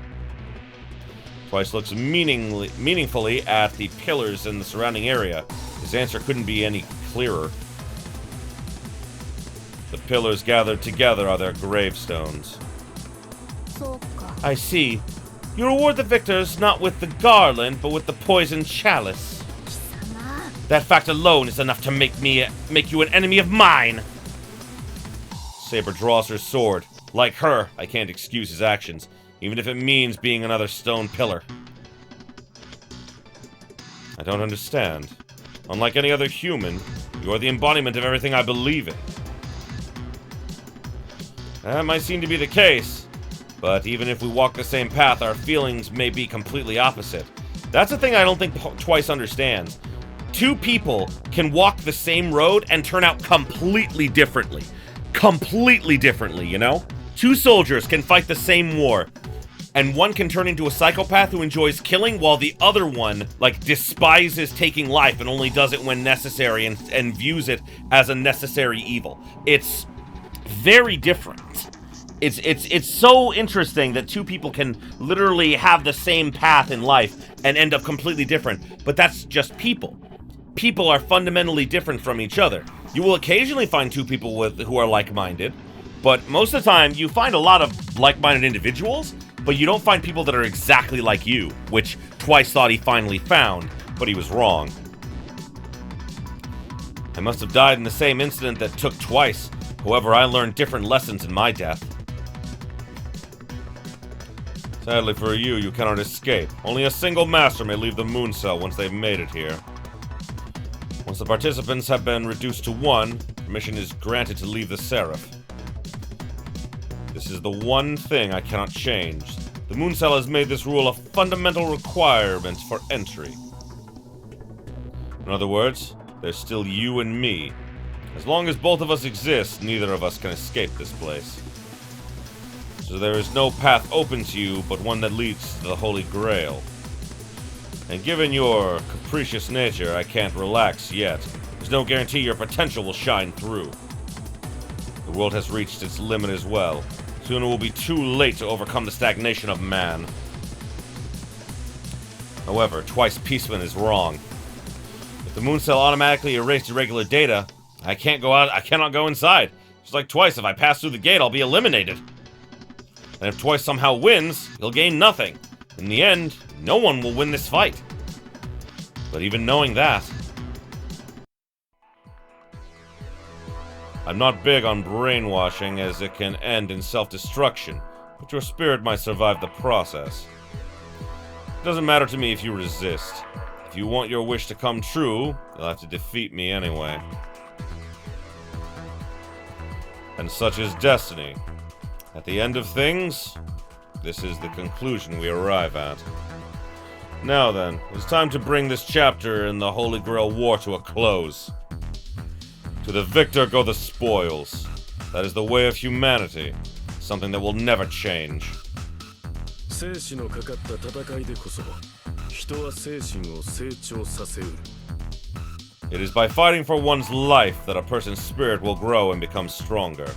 Twice looks meaningfully at the pillars in the surrounding area. His answer couldn't be any clearer. The pillars gathered together are their gravestones. I see. You reward the victors not with the garland, but with the poisoned chalice. That fact alone is enough to make you an enemy of mine! Saber draws her sword. Like her, I can't excuse his actions, even if it means being another stone pillar. I don't understand. Unlike any other human, you are the embodiment of everything I believe in. That might seem to be the case, but even if we walk the same path, our feelings may be completely opposite. That's the thing I don't think Twice understands. Two people can walk the same road and turn out completely differently. Completely differently, you know? Two soldiers can fight the same war, and one can turn into a psychopath who enjoys killing, while the other one, like, despises taking life and only does it when necessary and views it as a necessary evil. It's very different. It's so interesting that two people can literally have the same path in life and end up completely different, but that's just people. People are fundamentally different from each other. You will occasionally find two people who are like-minded, but most of the time you find a lot of like-minded individuals, but you don't find people that are exactly like you, which Twice thought he finally found, but he was wrong. I must have died in the same incident that took Twice. However, I learned different lessons in my death. Sadly for you, you cannot escape. Only a single master may leave the moon cell once they've made it here. Once the participants have been reduced to one, permission is granted to leave the Seraph. This is the one thing I cannot change. The Moon Cell has made this rule a fundamental requirement for entry. In other words, there's still you and me. As long as both of us exist, neither of us can escape this place. So there is no path open to you but one that leads to the Holy Grail. And given your capricious nature, I can't relax yet. There's no guarantee your potential will shine through. The world has reached its limit as well. Soon it will be too late to overcome the stagnation of man. However, Twice Peaceman is wrong. If the Moon Cell automatically erased irregular data, I cannot go inside. Just like Twice, if I pass through the gate, I'll be eliminated. And if Twice somehow wins, he'll gain nothing. In the end, no one will win this fight. But even knowing that, I'm not big on brainwashing as it can end in self-destruction, but your spirit might survive the process. It doesn't matter to me if you resist. If you want your wish to come true, you'll have to defeat me anyway. And such is destiny. At the end of things, this is the conclusion we arrive at. Now then, it's time to bring this chapter in the Holy Grail War to a close. To the victor go the spoils. That is the way of humanity, something that will never change. It is by fighting for one's life that a person's spirit will grow and become stronger.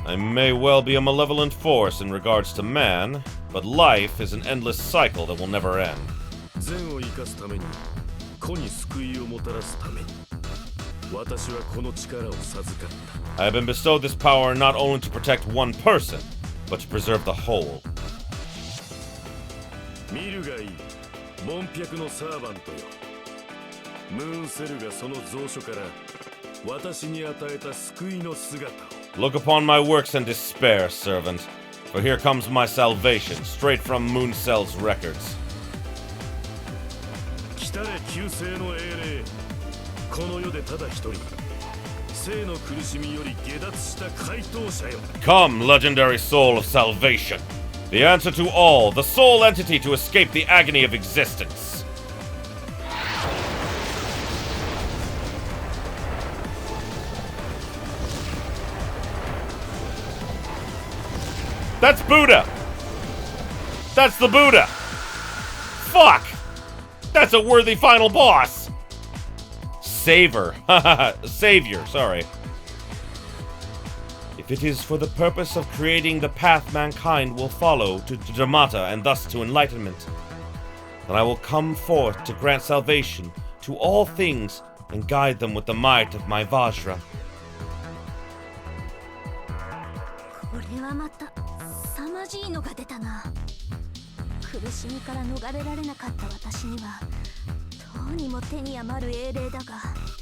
I may well be a malevolent force in regards to man, but life is an endless cycle that will never end. I have been bestowed this power not only to protect one person, but to preserve the whole. Look upon my works and despair, servant, for here comes my salvation, straight from Moon Cell's records. Come, legendary soul of salvation, the answer to all, the sole entity to escape the agony of existence. That's Buddha! That's the Buddha! Fuck! That's a worthy final boss! Savior, sorry. If it is for the purpose of creating the path mankind will follow to Dharmata and thus to enlightenment, then I will come forth to grant salvation to all things and guide them with the might of my Vajra.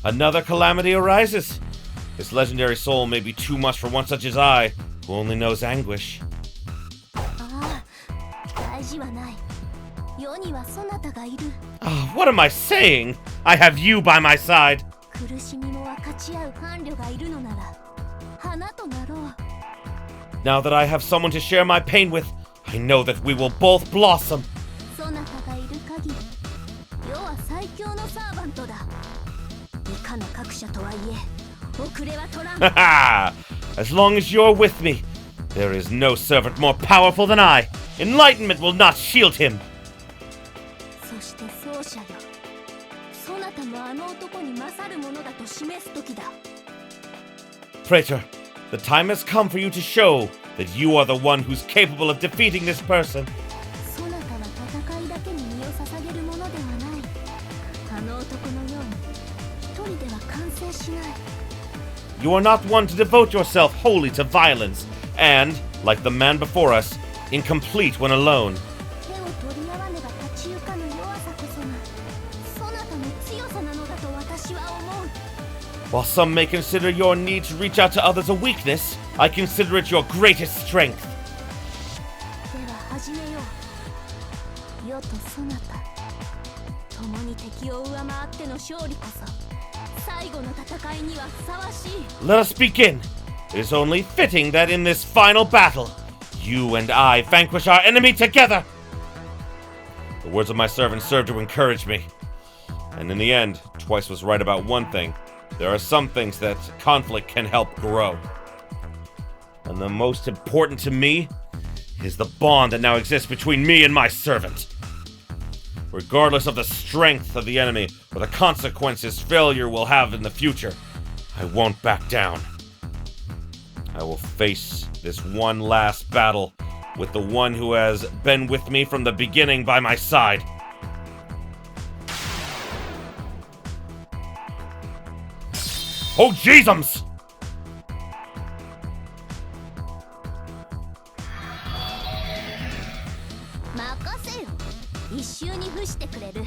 Another calamity arises. This legendary soul may be too much for one such as I, who only knows anguish. What am I saying? I have you by my side. Now that I have someone to share my pain with, I know that we will both blossom. As long as you're with me, there is no servant more powerful than I. Enlightenment will not shield him. Praetor, the time has come for you to show that you are the one who's capable of defeating this person. You are not one to devote yourself wholly to violence, and, like the man before us, incomplete when alone. While some may consider your need to reach out to others a weakness, I consider it your greatest strength. リオとソナタ共に敵を上回っての勝利こそ最後の戦いにはふさわしい。 Let us begin. It is only fitting that in this final battle, you and I vanquish our enemy together. The words of my servant serve to encourage me. And in the end, Twice was right about one thing. There are some things that conflict can help grow. And the most important to me is the bond that now exists between me and my servant. Regardless of the strength of the enemy or the consequences failure will have in the future, I won't back down. I will face this one last battle with the one who has been with me from the beginning by my side. Oh, Jeezums!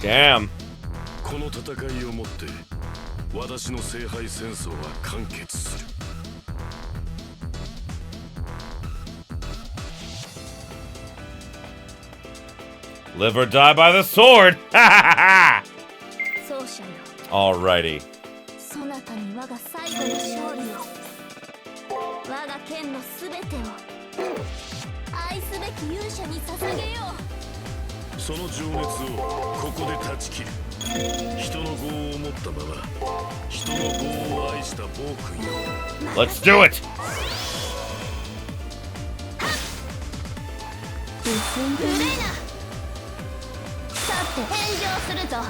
Damn. この戦いをもって私の聖杯戦争は完結する。Live or die by the sword! Alrighty. そなたに我が最後の勝利を我が剣のすべてを愛すべき勇者に捧げよう。その情熱をここで断ち切る。人の業を持ったまま人の業を愛した暴君よ。 Let's do it!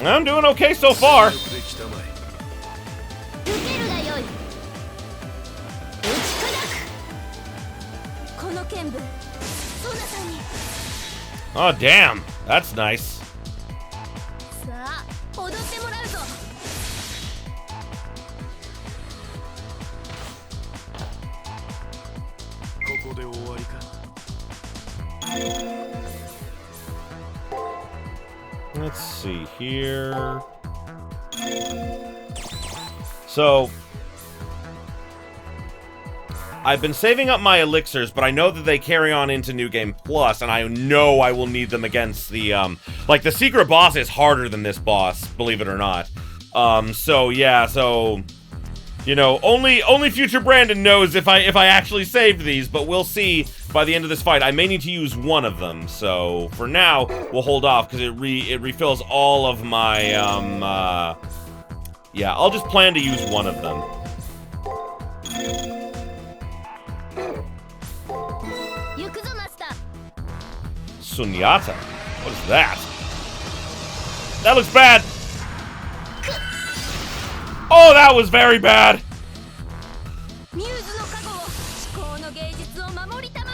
I'm doing okay so far. Oh, damn. That's nice. Let's see here. So, I've been saving up my elixirs, but I know that they carry on into New Game Plus, and I know I will need them against the, like, the secret boss is harder than this boss, believe it or not. So, yeah, so, you know, only future Brandon knows if I actually saved these, but we'll see by the end of this fight. I may need to use one of them, so for now, we'll hold off, because it refills all of my, yeah, I'll just plan to use one of them. Sunyata? What is that? That looks bad! Oh, that was very bad!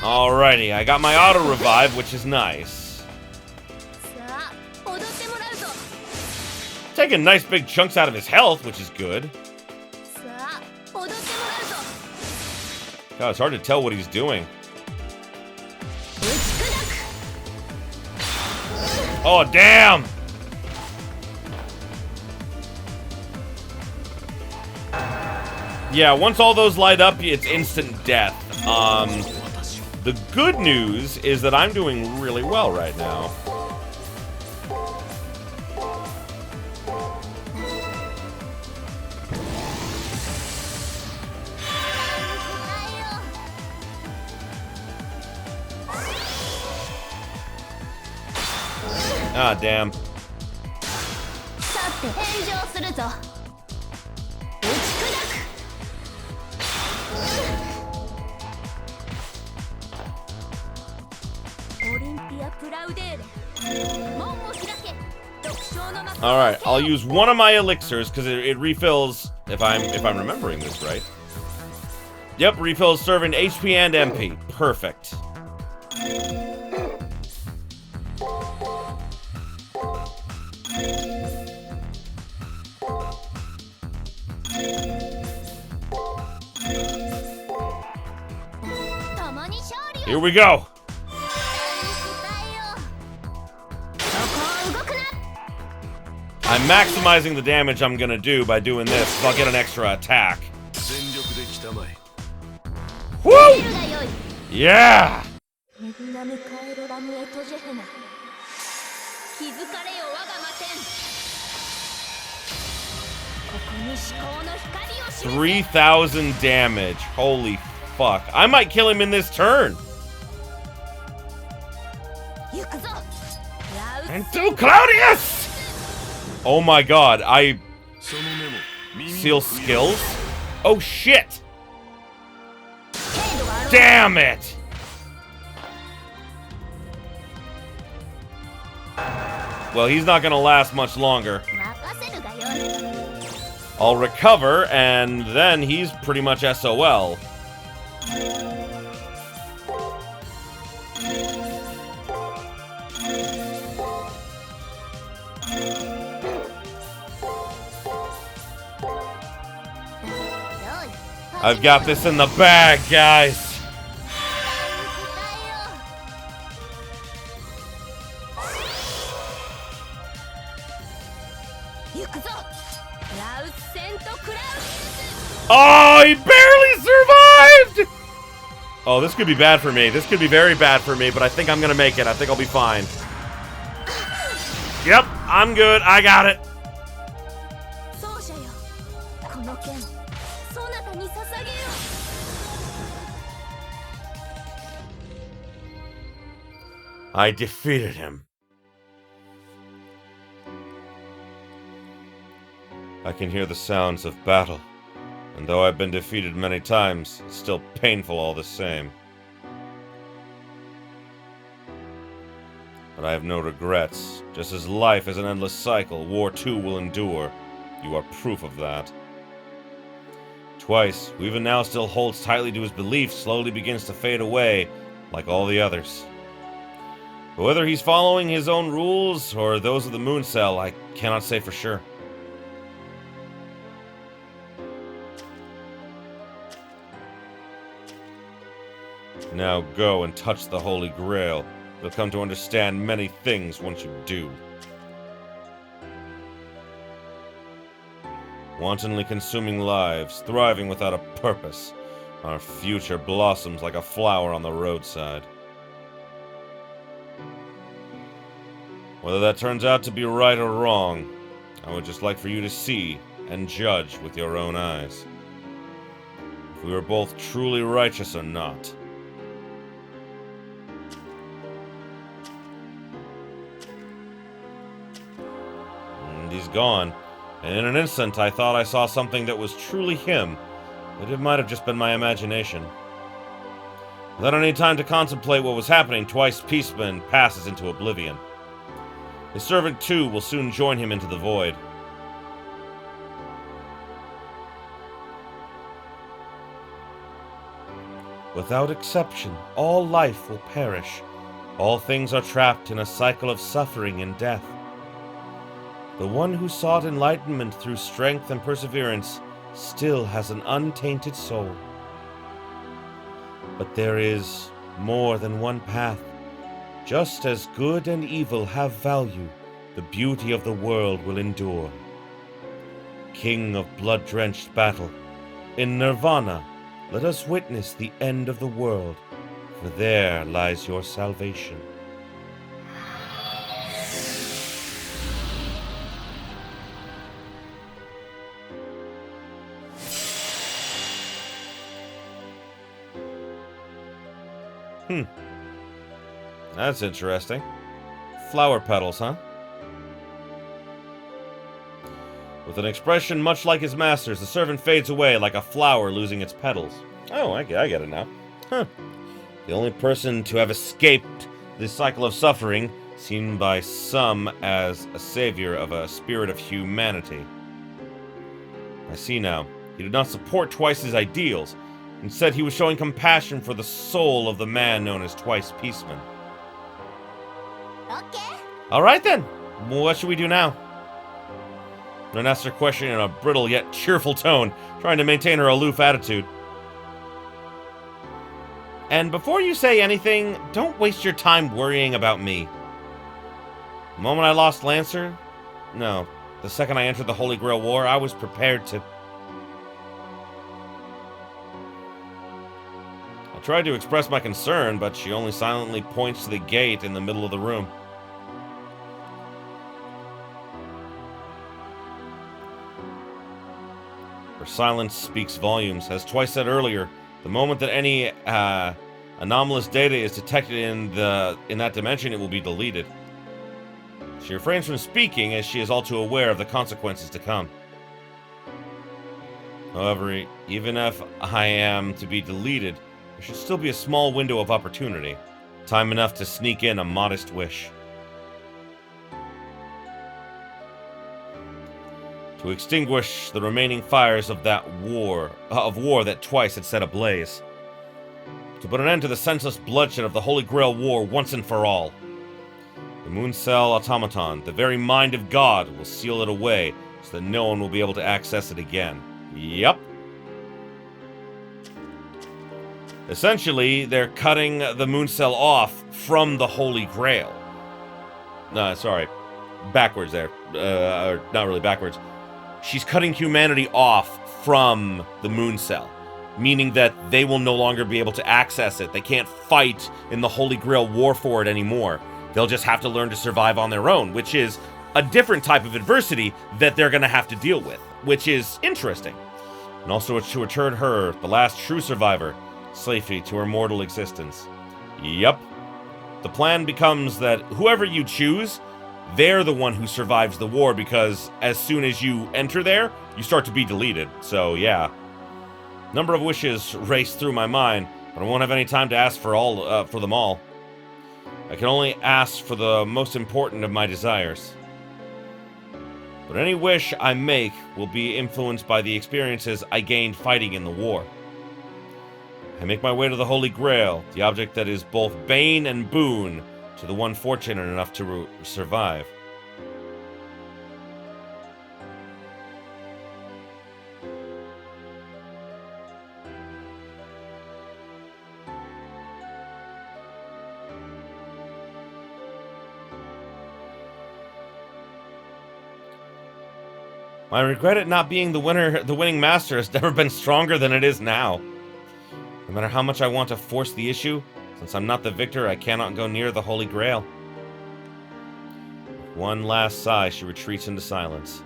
Alrighty, I got my auto revive, which is nice. Taking nice big chunks out of his health, which is good. God, it's hard to tell what he's doing. Oh, damn! Yeah, once all those light up, it's instant death. The good news is that I'm doing really well right now. Ah, damn. Alright, I'll use one of my elixirs because it refills, if I'm remembering this right. Yep, refills servant HP and MP. Perfect. Here we go. I'm maximizing the damage I'm gonna do by doing this, so I'll get an extra attack. Woo! Yeah! 気づかれよ我が魔天。ここに至高の光を示せ。 3,000 damage. Holy fuck. I might kill him in this turn. 行くぞ。ラウス And to Claudius! Oh my god, I その目も耳も seal skills? Oh shit! 程度はあろう。 Damn it! Well, he's not gonna last much longer. 任せるがよい。 I'll recover, and then he's pretty much SOL. I've got this in the bag, guys. 行くぞ。ラウスセントクラウディス。 Oh, he barely survived! Oh, this could be bad for me. This could be very bad for me, but I think I'm gonna make it. I think I'll be fine. Yep, I'm good. I got it. 奏者よ。この剣、そなたに捧げよう。 I defeated him. I can hear the sounds of battle, and though I've been defeated many times, it's still painful all the same. But I have no regrets. Just as life is an endless cycle, war too will endure. You are proof of that. Twice, who even now still holds tightly to his beliefs, slowly begins to fade away, like all the others. But whether he's following his own rules or those of the Moon Cell, I cannot say for sure. Now go and touch the Holy Grail. You'll come to understand many things once you do. Wantonly consuming lives, thriving without a purpose, our future blossoms like a flower on the roadside. Whether that turns out to be right or wrong, I would just like for you to see and judge with your own eyes. If we were both truly righteous or not. And he's gone, and in an instant I thought I saw something that was truly him, but it might have just been my imagination. Without any time to contemplate what was happening, Twice Peaceman passes into oblivion. His servant, too, will soon join him into the void. Without exception, all life will perish. All things are trapped in a cycle of suffering and death. The one who sought enlightenment through strength and perseverance still has an untainted soul. But there is more than one path. Just as good and evil have value, the beauty of the world will endure. King of blood-drenched battle, in Nirvana, let us witness the end of the world, for there lies your salvation. That's interesting. Flower petals, huh? With an expression much like his master's, the servant fades away like a flower losing its petals. Oh, I get it now. Huh. The only person to have escaped this cycle of suffering, seen by some as a savior of a spirit of humanity. I see now. He did not support Twice's ideals. Instead, he was showing compassion for the soul of the man known as Twice Peaceman. Okay. Alright then. What should we do now? Ren asked her question in a brittle yet cheerful tone, trying to maintain her aloof attitude. And before you say anything, don't waste your time worrying about me. The moment I lost Lancer? No. The second I entered the Holy Grail War, I was prepared to... I tried to express my concern, but she only silently points to the gate in the middle of the room. silence speaks volumes. As twice said earlier, the moment that any anomalous data is detected in that dimension, it will be deleted. She refrains from speaking as she is all too aware of the consequences to come. However, even if I am to be deleted, there should still be a small window of opportunity. Time enough to sneak in a modest wish. To extinguish the remaining fires of that war that twice had set ablaze. To put an end to the senseless bloodshed of the Holy Grail War once and for all. The Moon Cell automaton, the very mind of God, will seal it away so that no one will be able to access it again. Yup. Essentially, they're cutting the Moon Cell off from the Holy Grail. No, sorry. Backwards there. Or not really backwards. She's cutting humanity off from the Moon Cell, meaning that they will no longer be able to access it. They can't fight in the Holy Grail war for it anymore. They'll just have to learn to survive on their own, which is a different type of adversity that they're going to have to deal with, which is interesting. And also to return her, the last true survivor, safely to her mortal existence. Yup. The plan becomes that whoever you choose, they're the one who survives the war, because as soon as you enter there, you start to be deleted. So, yeah. Number of wishes race through my mind, but I won't have any time to ask for them all. I can only ask for the most important of my desires. But any wish I make will be influenced by the experiences I gained fighting in the war. I make my way to the Holy Grail, the object that is both bane and boon to the one fortunate enough to survive. I regret it not being the winning master has never been stronger than it is now. No matter how much I want to force the issue, since I'm not the victor, I cannot go near the Holy Grail. With one last sigh, she retreats into silence.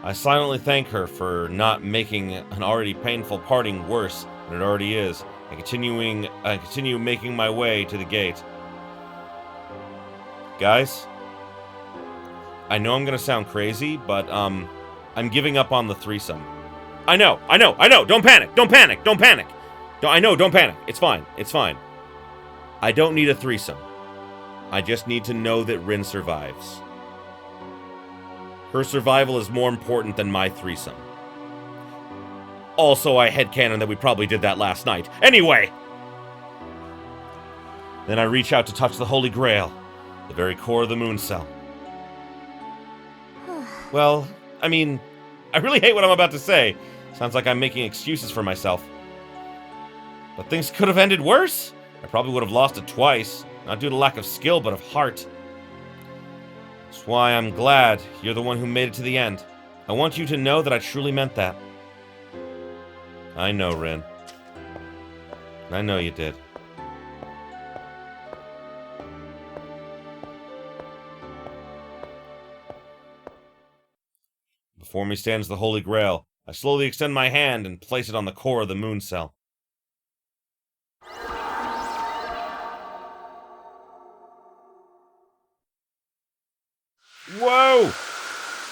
I silently thank her for not making an already painful parting worse than it already is, and continue making my way to the gate. Guys, I know I'm gonna sound crazy, but I'm giving up on the threesome. I know. Don't panic. Don't panic. Don't panic. Don't panic. It's fine. It's fine. I don't need a threesome. I just need to know that Rin survives. Her survival is more important than my threesome. Also, I headcanon that we probably did that last night. Anyway! Then I reach out to touch the Holy Grail, the very core of the Moon Cell. Well, I mean, I really hate what I'm about to say. Sounds like I'm making excuses for myself. But things could have ended worse. I probably would have lost it twice, not due to lack of skill, but of heart. That's why I'm glad you're the one who made it to the end. I want you to know that I truly meant that. I know, Rin. I know you did. Before me stands the Holy Grail. I slowly extend my hand and place it on the core of the Moon Cell. Whoa!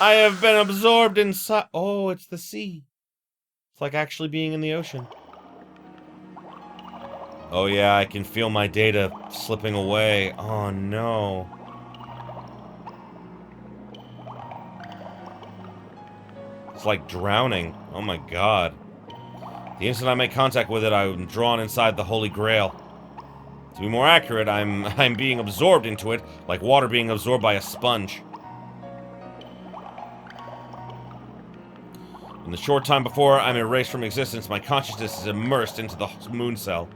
I have been absorbed inside. Oh, it's the sea. It's like actually being in the ocean. Oh yeah, I can feel my data slipping away. Oh no. It's like drowning. Oh my god. The instant I make contact with it, I'm drawn inside the Holy Grail. To be more accurate, I'm being absorbed into it, like water being absorbed by a sponge. In the short time before I'm erased from existence, my consciousness is immersed into the Moon Cell.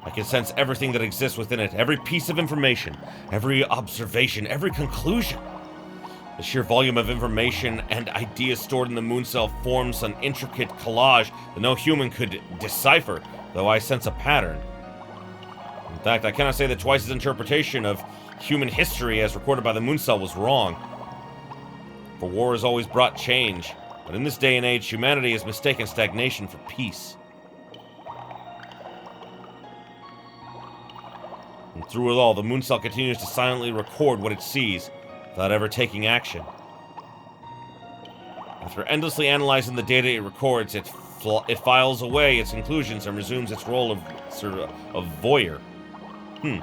I can sense everything that exists within it, every piece of information, every observation, every conclusion. The sheer volume of information and ideas stored in the Moon Cell forms an intricate collage that no human could decipher, though I sense a pattern. In fact, I cannot say that Twice's interpretation of human history as recorded by the Moon Cell was wrong. For war has always brought change, But in this day and age, humanity has mistaken stagnation for peace. And through it all, the moon cell continues to silently record what it sees, without ever taking action. After endlessly analyzing the data it records, it files away its conclusions and resumes its role of voyeur. It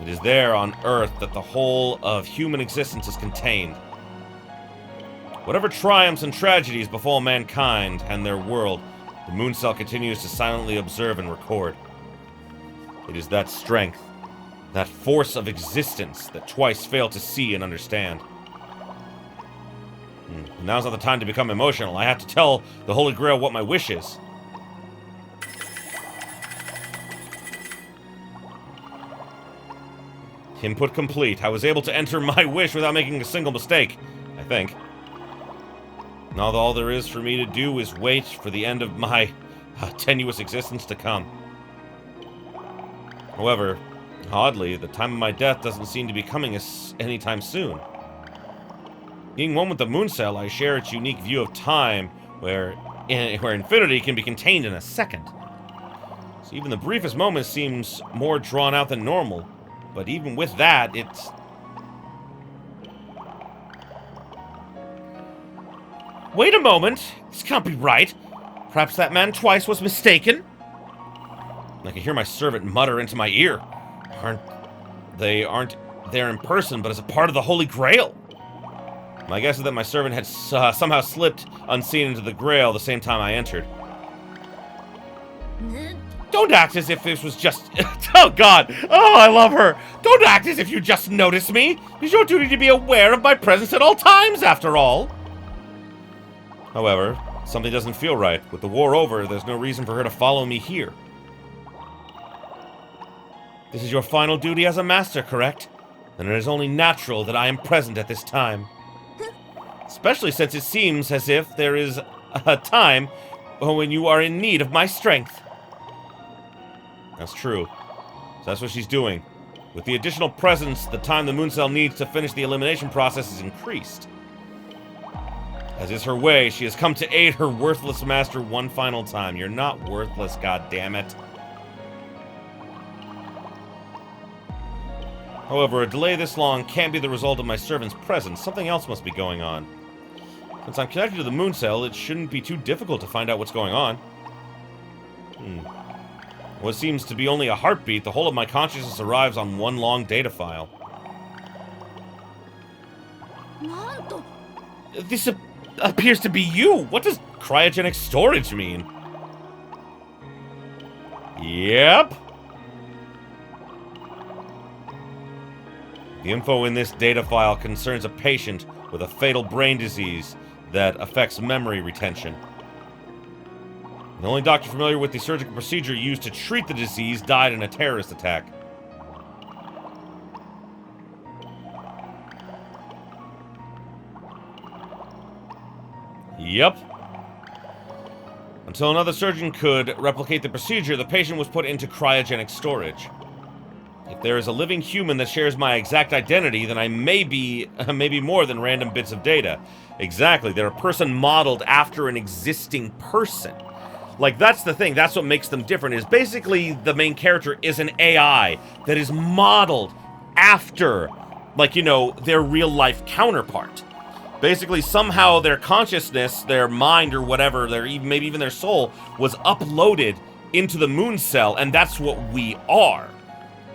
is there on Earth that the whole of human existence is contained. Whatever triumphs and tragedies befall mankind and their world, the moon cell continues to silently observe and record. It is that strength, that force of existence that Twice failed to see and understand. Now's not the time to become emotional. I have to tell the Holy Grail what my wish is. Input complete. I was able to enter my wish without making a single mistake, I think. Now all there is for me to do is wait for the end of my tenuous existence to come. However, oddly, the time of my death doesn't seem to be coming anytime soon. Being one with the moon cell, I share its unique view of time, where infinity can be contained in a second. So even the briefest moment seems more drawn out than normal. But even with that, it's... Wait a moment! This can't be right! Perhaps that man Twice was mistaken? I can hear my servant mutter into my ear. They aren't there in person, but as a part of the Holy Grail. My guess is that my servant had somehow slipped unseen into the Grail the same time I entered. Don't act as if this was just... Oh, God! Oh, I love her! Don't act as if you just noticed me! It's your duty to be aware of my presence at all times, after all! However, something doesn't feel right. With the war over, there's no reason for her to follow me here. This is your final duty as a master, correct? Then it is only natural that I am present at this time. Especially since it seems as if there is a time when you are in need of my strength. That's true. So that's what she's doing. With the additional presence, the time the moon cell needs to finish the elimination process is increased. As is her way, she has come to aid her worthless master one final time. You're not worthless, goddammit. However, a delay this long can't be the result of my servant's presence. Something else must be going on. Since I'm connected to the moon cell, it shouldn't be too difficult to find out what's going on. What seems to be only a heartbeat, the whole of my consciousness arrives on one long data file. This appears to be you! What does cryogenic storage mean? Yep. The info in this data file concerns a patient with a fatal brain disease that affects memory retention. The only doctor familiar with the surgical procedure used to treat the disease died in a terrorist attack. Yep. Until another surgeon could replicate the procedure, the patient was put into cryogenic storage. If there is a living human that shares my exact identity, then I may be more than random bits of data. Exactly, they're a person modeled after an existing person. Like, that's the thing, that's what makes them different, is basically the main character is an AI that is modeled after, like, you know, their real-life counterpart. Basically, somehow their consciousness, their mind or whatever, maybe even their soul, was uploaded into the moon cell, and that's what we are.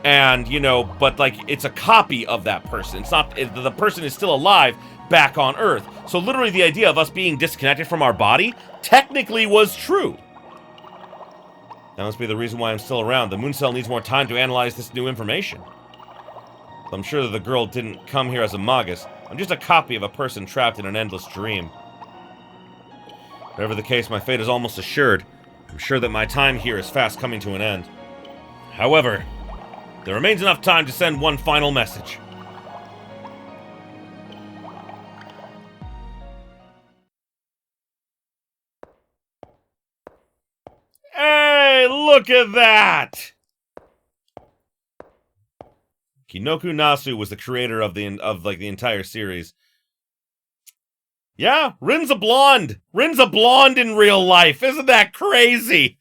And, you know, but, like, it's a copy of that person. It's not, the person is still alive back on Earth. So literally the idea of us being disconnected from our body technically was true. That must be the reason why I'm still around. The moon cell needs more time to analyze this new information. I'm sure that the girl didn't come here as a magus. I'm just a copy of a person trapped in an endless dream. Whatever the case, my fate is almost assured. I'm sure that my time here is fast coming to an end. However, there remains enough time to send one final message. Hey, look at that! Kinoku Nasu was the creator of the entire series. Yeah, Rin's a blonde. Rin's a blonde in real life. Isn't that crazy?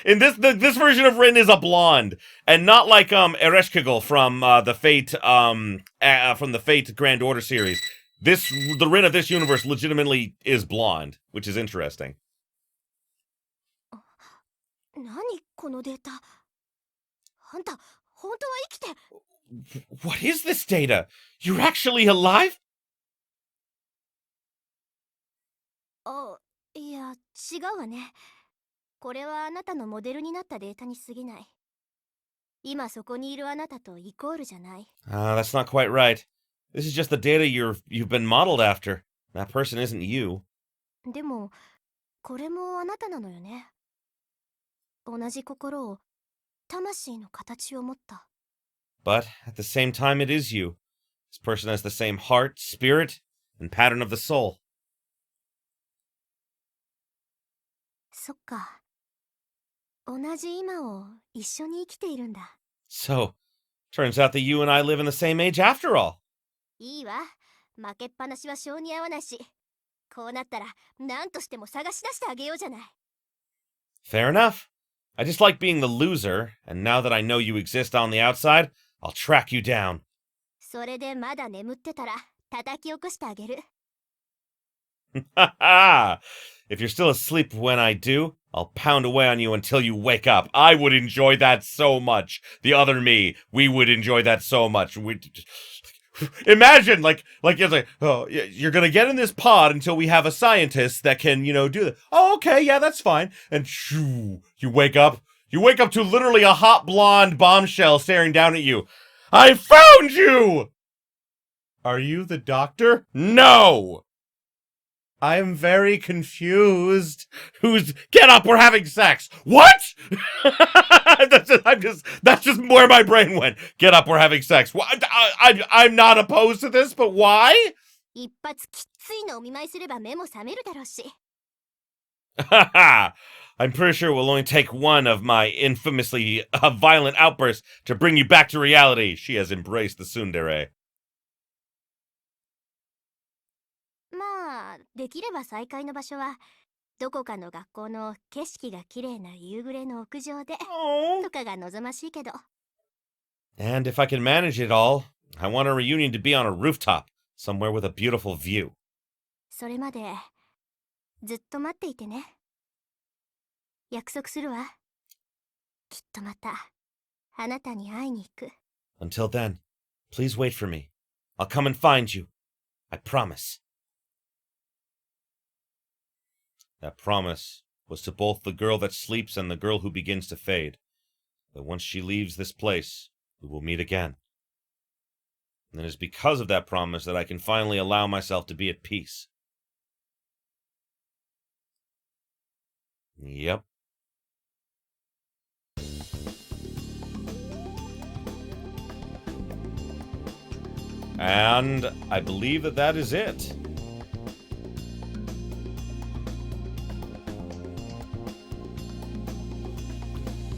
In this version of Rin is a blonde, and not like Ereshkigal from the Fate Grand Order series. The Rin of this universe legitimately is blonde, which is interesting. 何このデータ。あんた、本当は生きて。What is this data? You're actually alive? あ、いや、違うわね。これはあなたのモデルになったデータに過ぎない。今そこにいるあなたとイコールじゃない。That's not quite right. This is just the data you've been modeled after. That person isn't you. でも、これもあなたなのよね。同じ心を、魂の形を持った。But at the same time, it is you. This person has the same heart, spirit, and pattern of the soul. そっか。同じ今を一緒に生きているんだ。So, turns out that you and I live in the same age after all. いいわ。負けっぱなしは性に合わないし。こうなったら、何としても探し出してあげようじゃない。Fair enough. I just like being the loser, and now that I know you exist on the outside, I'll track you down. それでまだ眠ってたら、叩き起こしてあげる。If you're still asleep when I do, I'll pound away on you until you wake up. I would enjoy that so much. The other me, we would enjoy that so much. Imagine, like it's like, oh, you're gonna get in this pod until we have a scientist that can, do that. Oh, okay, yeah, that's fine. And shoo, you wake up. You wake up to literally a hot blonde bombshell staring down at you. I found you! Are you the doctor? No! I'm very confused. Get up, we're having sex. What? That's just where my brain went. Get up, we're having sex. I'm not opposed to this, but why? 一発きついのお見舞いすれば目も覚めるだろうし。I'm pretty sure it will only take one of my infamously violent outbursts to bring you back to reality. She has embraced the tsundere. まあ、できれば再会の場所は、どこかの学校の景色が綺麗な夕暮れの屋上で、とかが望ましいけど。And if I can manage it all, I want a reunion to be on a rooftop, somewhere with a beautiful view. それまで、ずっと待っていてね。約束するわ。きっとまた、あなたに会いに行く。Until then, please wait for me. I'll come and find you. I promise. That promise was to both the girl that sleeps and the girl who begins to fade. That once she leaves this place, we will meet again. And it is because of that promise that I can finally allow myself to be at peace. Yep. And I believe that is it.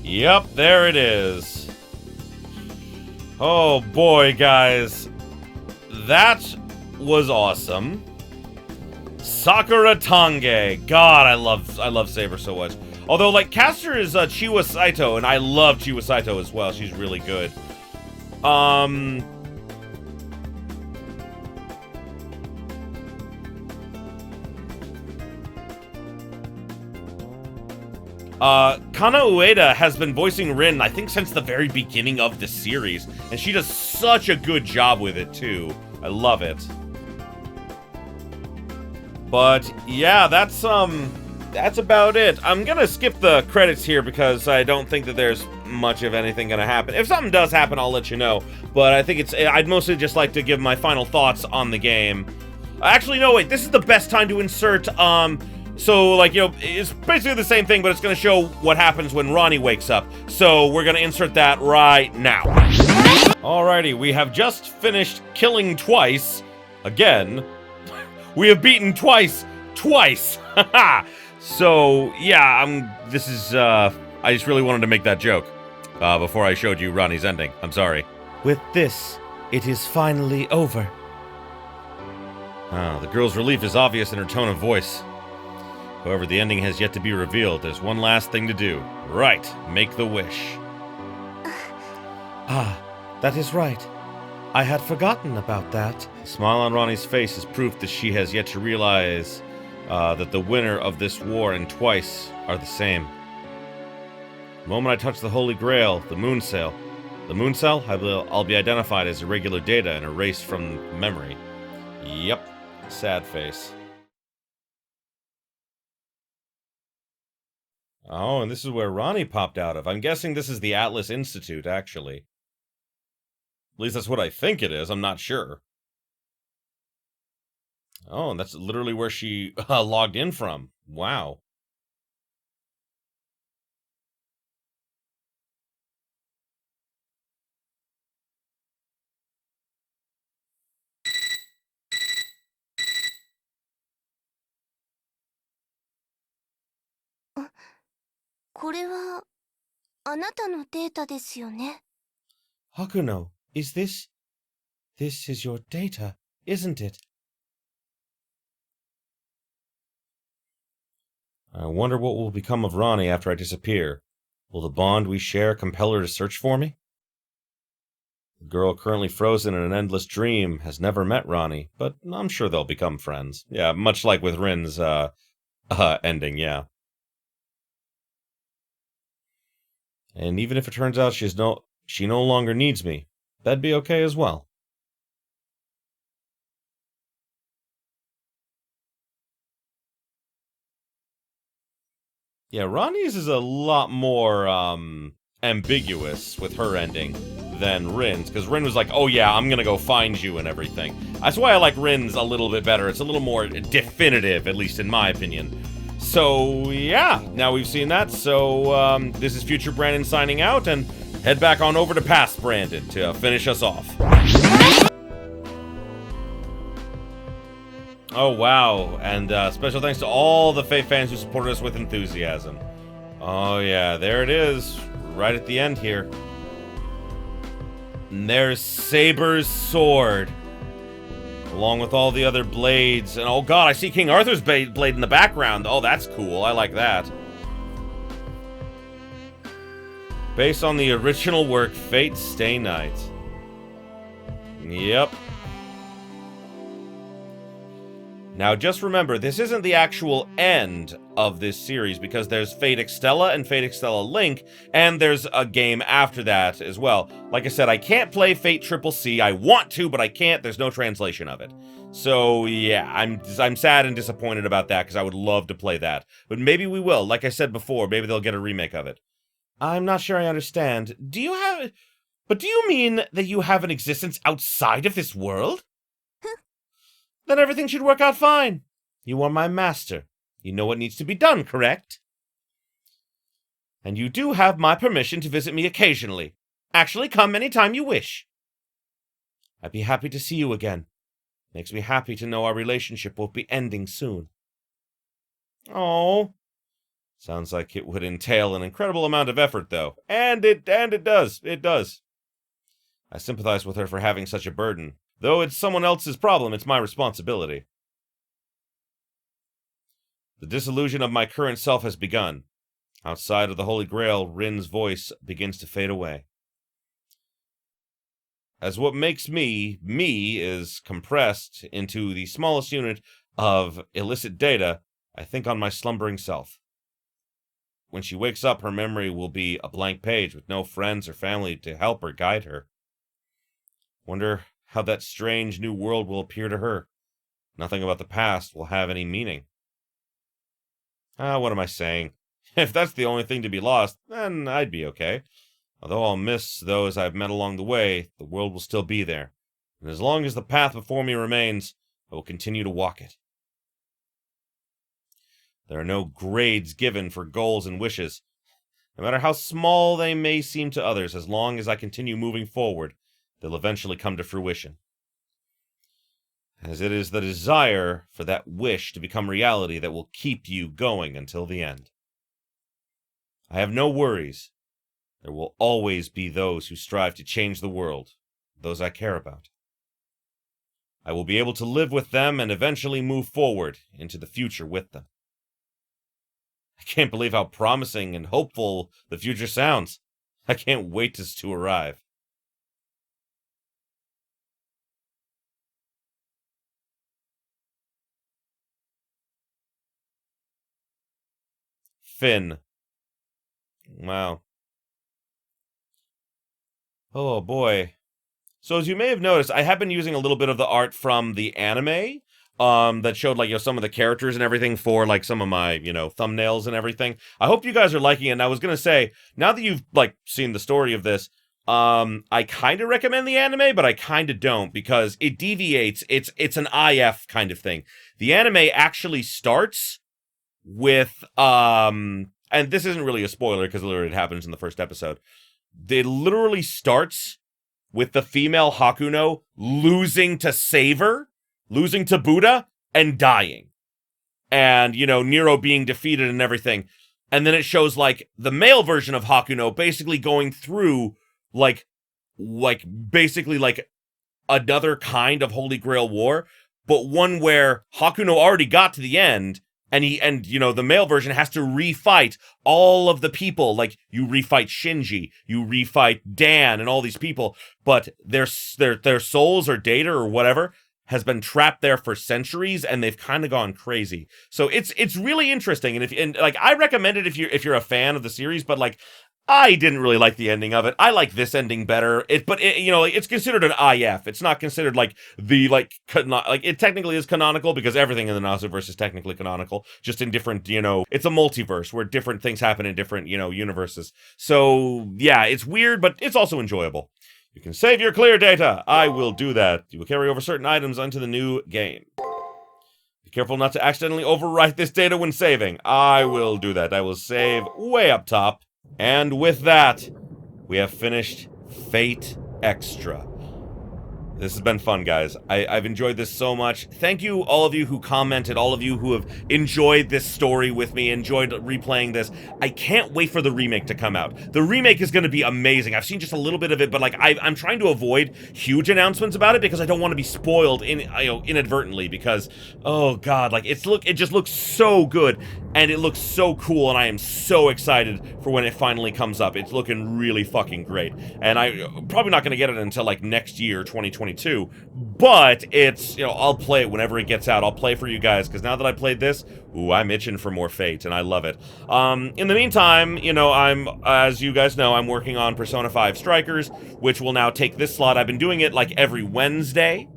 Yep, there it is. Oh boy, guys. That was awesome. Sakura Tange. God, I love Saber so much. Although, like, Caster is Chiwa Saito, and I love Chiwa Saito as well. She's really good. Kana Ueda has been voicing Rin, I think, since the very beginning of the series, and she does such a good job with it, too. I love it. But, yeah, that's about it. I'm gonna skip the credits here because I don't think that there's much of anything gonna happen. If something does happen, I'll let you know, but I think I'd mostly just like to give my final thoughts on the game. Actually, no, wait, this is the best time to insert, so, like, it's basically the same thing, but it's going to show what happens when Ronnie wakes up. So, we're going to insert that right now. Alrighty, we have just finished killing twice. Again. We have beaten twice. Twice. So, yeah, this is, I just really wanted to make that joke. Before I showed you Ronnie's ending. I'm sorry. With this, it is finally over. The girl's relief is obvious in her tone of voice. However, the ending has yet to be revealed. There's one last thing to do. Right, make the wish. Ah, that is right. I had forgotten about that. The smile on Ronnie's face is proof that she has yet to realize that the winner of this war and twice are the same. The moment I touch the Holy Grail, the moon cell, I'll be identified as irregular data and erased from memory. Yep, sad face. Oh, and this is where Ronnie popped out of. I'm guessing this is the Atlas Institute, actually. At least that's what I think it is. I'm not sure. Oh, and that's literally where she logged in from. Wow. Hakuno, is this... This is your data, isn't it? I wonder what will become of Ronnie after I disappear. Will the bond we share compel her to search for me? The girl currently frozen in an endless dream has never met Ronnie, but I'm sure they'll become friends. Yeah, much like with Rin's ending, yeah. And even if it turns out she no longer needs me, that'd be okay as well. Yeah, Ronnie's is a lot more ambiguous with her ending than Rin's, because Rin was like, oh yeah, I'm gonna go find you and everything. That's why I like Rin's a little bit better. It's a little more definitive, at least in my opinion. So, yeah, now we've seen that. So, this is Future Brandon signing out, and head back on over to Past Brandon to finish us off. Oh, wow. And special thanks to all the Faith fans who supported us with enthusiasm. Oh, yeah, there it is. Right at the end here. And there's Saber's sword. Along with all the other blades. And oh god, I see King Arthur's blade in the background. Oh, that's cool. I like that. Based on the original work, Fate Stay Night. Yep. Now, just remember, this isn't the actual end of this series, because there's Fate Extella and Fate Extella Link, and there's a game after that as well. Like I said, I can't play Fate Triple C. I want to, but I can't. There's no translation of it. So, yeah, I'm sad and disappointed about that, because I would love to play that. But maybe we will. Like I said before, maybe they'll get a remake of it. I'm not sure I understand. Do you mean that you have an existence outside of this world? Then everything should work out fine. You are my master. You know what needs to be done, correct? And you do have my permission to visit me occasionally. Actually, come anytime you wish. I'd be happy to see you again. Makes me happy to know our relationship won't be ending soon. Oh, sounds like it would entail an incredible amount of effort, though. And it does. It does. I sympathize with her for having such a burden. Though it's someone else's problem, it's my responsibility. The disillusion of my current self has begun. Outside of the Holy Grail, Rin's voice begins to fade away. As what makes me is compressed into the smallest unit of illicit data, I think on my slumbering self. When she wakes up, her memory will be a blank page with no friends or family to help or guide her. Wonder how that strange new world will appear to her. Nothing about the past will have any meaning. What am I saying? If that's the only thing to be lost, then I'd be okay. Although I'll miss those I've met along the way, the world will still be there. And as long as the path before me remains, I will continue to walk it. There are no grades given for goals and wishes. No matter how small they may seem to others, as long as I continue moving forward, they'll eventually come to fruition. As it is the desire for that wish to become reality that will keep you going until the end. I have no worries. There will always be those who strive to change the world, those I care about. I will be able to live with them and eventually move forward into the future with them. I can't believe how promising and hopeful the future sounds. I can't wait to arrive. Finn. Wow. Oh boy. So as you may have noticed, I have been using a little bit of the art from the anime, that showed, like, some of the characters and everything for, like, some of my, thumbnails and everything. I hope you guys are liking it, and I was gonna say, now that you've, like, seen the story of this, I kinda recommend the anime, but I kinda don't, because it deviates, it's an IF kind of thing. The anime actually starts with, and this isn't really a spoiler, because literally it happens in the first episode. It literally starts with the female Hakuno losing to Saver, losing to Buddha, and dying. And, Nero being defeated and everything. And then it shows, like, the male version of Hakuno basically going through, basically, like, another kind of Holy Grail war, but one where Hakuno already got to the end, and the male version has to refight all of the people. Like, you refight Shinji, you refight Dan, and all these people, but their souls or data or whatever has been trapped there for centuries, and they've kind of gone crazy. So it's really interesting, and I recommend it if you're a fan of the series, but like, I didn't really like the ending of it. I like this ending better. It's considered an IF. It's not considered like it technically is canonical because everything in the Nasuverse is technically canonical, just in different, it's a multiverse where different things happen in different, universes. So yeah, it's weird, but it's also enjoyable. You can save your clear data. I will do that. You will carry over certain items onto the new game. Be careful not to accidentally overwrite this data when saving. I will do that. I will save way up top. And with that, we have finished Fate Extra. This has been fun, guys. I've enjoyed this so much. Thank you, all of you who commented, all of you who have enjoyed this story with me, enjoyed replaying this. I can't wait for the remake to come out. The remake is going to be amazing. I've seen just a little bit of it, but like I'm trying to avoid huge announcements about it because I don't want to be spoiled inadvertently. Because, oh god, like it just looks so good and it looks so cool, and I am so excited for when it finally comes up. It's looking really fucking great, and I'm probably not going to get it until like next year, 2022. But it's, I'll play it whenever it gets out. I'll play for you guys, because now that I played this, ooh, I'm itching for more Fate, and I love it. In the meantime, as you guys know, I'm working on Persona 5 Strikers, which will now take this slot. I've been doing it like every Wednesday,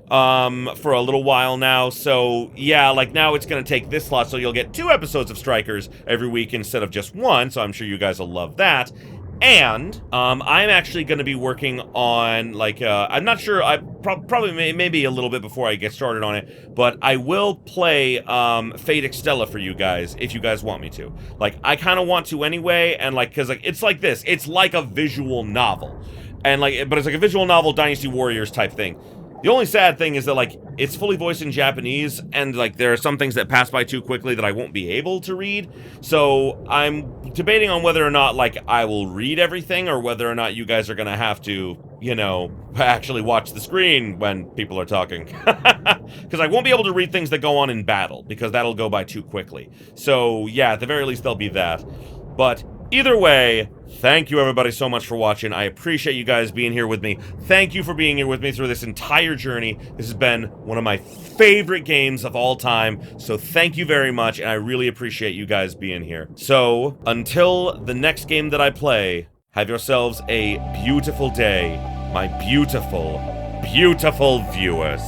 for a little while now, so yeah, like now it's gonna take this slot, so you'll get 2 episodes of Strikers every week instead of just 1, so I'm sure you guys will love that. And, I'm actually gonna be working on, like, I'm not sure, probably maybe a little bit before I get started on it, but I will play, Fate Extella for you guys, if you guys want me to. Like, I kinda want to anyway, and like, cause like, it's like this, it's like a visual novel. And like, but it's like a visual novel Dynasty Warriors type thing. The only sad thing is that, like, it's fully voiced in Japanese, and, like, there are some things that pass by too quickly that I won't be able to read. So, I'm debating on whether or not, like, I will read everything, or whether or not you guys are gonna have to, actually watch the screen when people are talking. Because I won't be able to read things that go on in battle, because that'll go by too quickly. So, yeah, at the very least, there'll be that. But either way, thank you everybody so much for watching. I appreciate you guys being here with me. Thank you for being here with me through this entire journey. This has been one of my favorite games of all time, so thank you very much, and I really appreciate you guys being here. So, until the next game that I play, have yourselves a beautiful day, my beautiful, beautiful viewers.